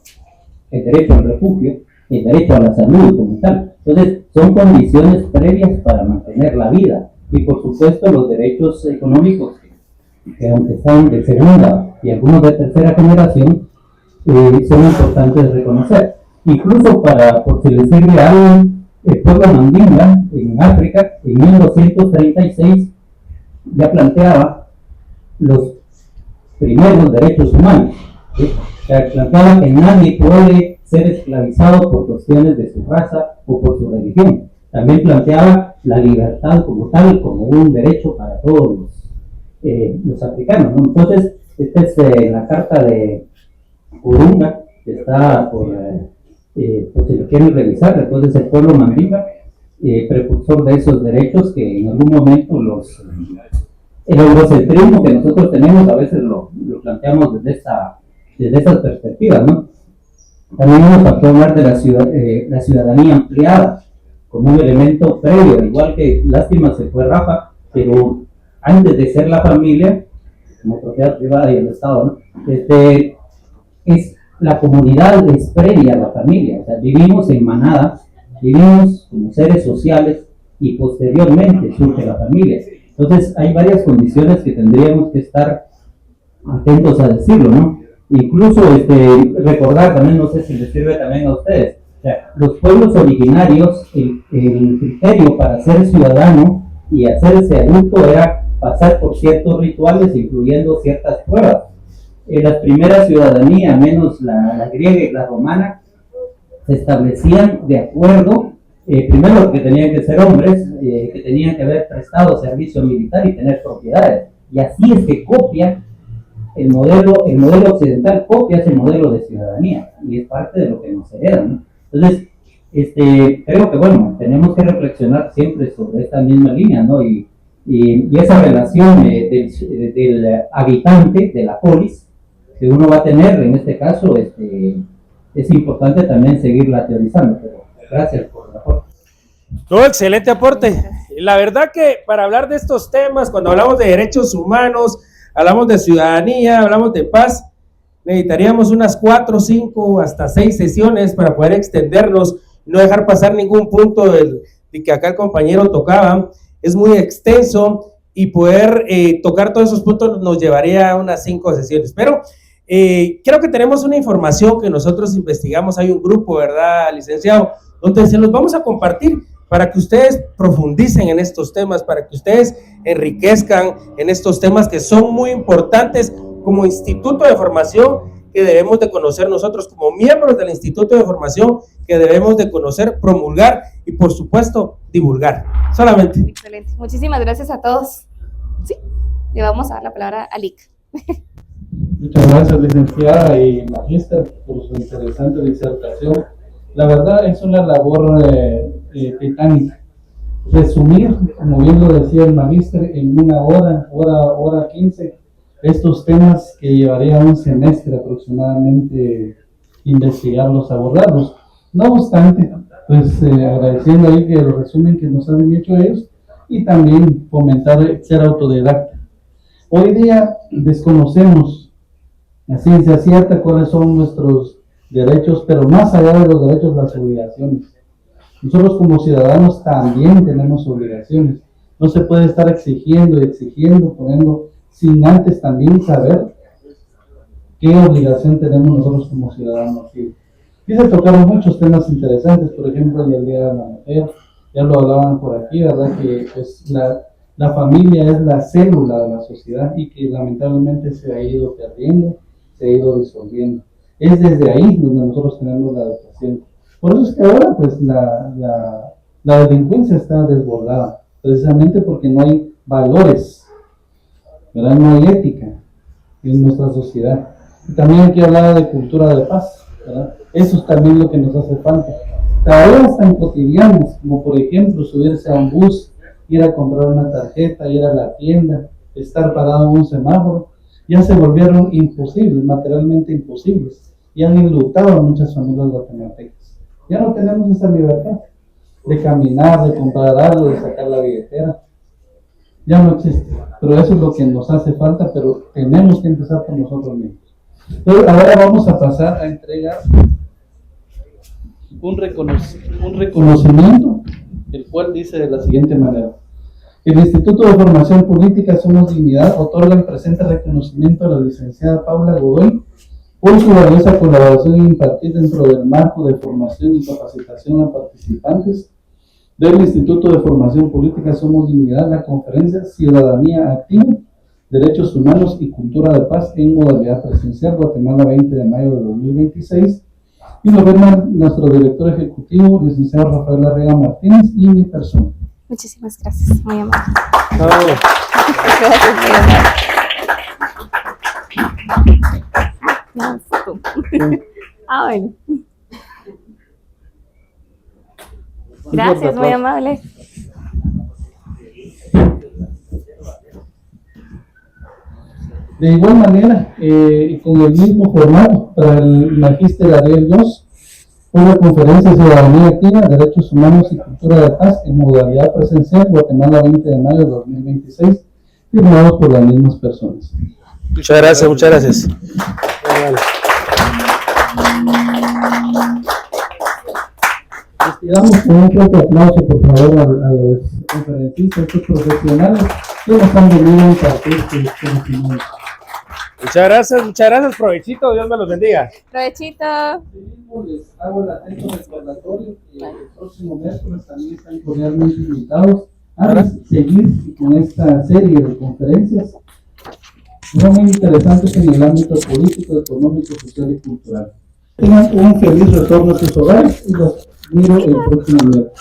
el derecho al refugio, el derecho a la salud como tal. Entonces son condiciones previas para mantener la vida, y por supuesto los derechos económicos, que aunque están de segunda y algunos de tercera generación, son importantes de reconocer. Incluso por si les sirve a alguien, el pueblo mandinga en África en 1236 ya planteaba los primeros derechos humanos, ¿sí? O sea, planteaba que nadie puede ser esclavizado por cuestiones de su raza o por su religión. también planteaba la libertad como tal, como un derecho para todos los africanos, ¿no? Entonces, esta es la carta de Urunga, que está por si lo quieren revisar. Entonces, el pueblo Mandinga, precursor de esos derechos que en algún momento el eurocentrismo que nosotros tenemos a veces lo planteamos desde esas perspectivas, ¿no? También nos faltó hablar de la ciudadanía ampliada como un elemento previo, igual que, lástima se fue Rafa, pero antes de ser la familia, como propiedad privada y el Estado, ¿no? Es la comunidad es previa a la familia, o sea, vivimos en manadas, vivimos como seres sociales y posteriormente surge la familia. Entonces hay varias condiciones que tendríamos que estar atentos a decirlo, ¿no? Incluso recordar también, no sé si les sirve también a ustedes, o sea, los pueblos originarios, el criterio para ser ciudadano y hacerse adulto era pasar por ciertos rituales, incluyendo ciertas pruebas. Las primeras ciudadanías, menos la griega y la romana, se establecían de acuerdo, primero que tenían que ser hombres, que tenían que haber prestado servicio militar y tener propiedades. Y así es que copia el modelo occidental, copia ese modelo de ciudadanía, y es parte de lo que nos hereda, ¿no? Entonces, creo que, bueno, tenemos que reflexionar siempre sobre esta misma línea, ¿no? Y esa relación del habitante, de la polis, que uno va a tener, en este caso, es importante también seguirla teorizando. Pero gracias por el aporte. Todo excelente aporte. La verdad que para hablar de estos temas, cuando hablamos de derechos humanos, hablamos de ciudadanía, hablamos de paz, necesitaríamos unas 4, 5, hasta 6 sesiones para poder extendernos, no dejar pasar ningún punto de que acá el compañero tocaba. Es muy extenso y poder tocar todos esos puntos nos llevaría a unas 5 sesiones. Pero creo que tenemos una información que nosotros investigamos, hay un grupo, ¿verdad, licenciado?, donde se los vamos a compartir para que ustedes profundicen en estos temas, para que ustedes enriquezcan en estos temas que son muy importantes como instituto de formación que debemos de conocer nosotros, como miembros del instituto de formación que debemos de conocer, promulgar y por supuesto divulgar. Solamente. Excelente. Muchísimas gracias a todos. Sí, le vamos a dar la palabra a Lic. Muchas gracias, licenciada y magíster, por su interesante disertación. La verdad es una labor titánica. Resumir, como bien lo decía el magíster, en una hora 15, estos temas que llevaría un semestre aproximadamente investigarlos, abordarlos. No obstante, pues agradeciendo ahí que el resumen que nos han hecho ellos y también fomentar ser autodidacta. Hoy día desconocemos a ciencia cierta cuáles son nuestros derechos, pero más allá de los derechos, las obligaciones. Nosotros como ciudadanos también tenemos obligaciones. No se puede estar exigiendo, poniendo, sin antes también saber qué obligación tenemos nosotros como ciudadanos. Y se tocaron muchos temas interesantes, por ejemplo, el Día de la Mujer, ya lo hablaban por aquí, ¿verdad? Que pues, la familia es la célula de la sociedad y que lamentablemente se ha ido perdiendo, se ha ido disolviendo. Es desde ahí donde nosotros tenemos la educación. Por eso es que ahora pues la delincuencia está desbordada, precisamente porque no hay valores, ¿verdad? No hay ética en nuestra sociedad. Y también aquí hablaba de cultura de paz, ¿verdad? Eso es también lo que nos hace falta. Tareas tan cotidianas como por ejemplo subirse a un bus, ir a comprar una tarjeta, ir a la tienda, estar parado en un semáforo, ya se volvieron imposibles, materialmente imposibles, y han enlutado a muchas familias guatemaltecas. Ya no tenemos esa libertad de caminar, de comprar algo, de sacar la billetera. Ya no existe, pero eso es lo que nos hace falta, pero tenemos que empezar por nosotros mismos. Entonces, ahora vamos a pasar a entregar un reconocimiento, el cual dice de la siguiente manera: el Instituto de Formación Política Somos Dignidad otorga el presente reconocimiento a la licenciada Paula Godoy por su valiosa colaboración en impartir dentro del marco de formación y capacitación a participantes del Instituto de Formación Política Somos Dignidad la conferencia Ciudadanía Activa, Derechos Humanos y Cultura de Paz en modalidad presencial, Guatemala, 20 de mayo de 2026, Y lo firman nuestro director ejecutivo, licenciado Rafael Arriaga Martínez, y mi persona. Muchísimas gracias, muy amable. Bravo. Gracias, muy amable. No, tú. Bueno. Gracias, muy amable. De igual manera, con el mismo formato para el Magíster Ariel 2, una conferencia de ciudadanía activa, derechos humanos y cultura de paz en modalidad presencial, Guatemala 20 de mayo de 2026, firmados por las mismas personas. Muchas gracias, muchas gracias. Les damos un fuerte aplauso, por favor, a los conferencistas, a estos profesionales que nos han venido a impartir sus conocimientos. Muchas gracias, provechito, Dios me los bendiga. Provechito. Les hago el atento recordatorio que el próximo miércoles también están cordialmente invitados a seguir con esta serie de conferencias muy interesantes en el ámbito político, económico, social y cultural. Tengan un feliz retorno a sus hogares y los miro el próximo miércoles.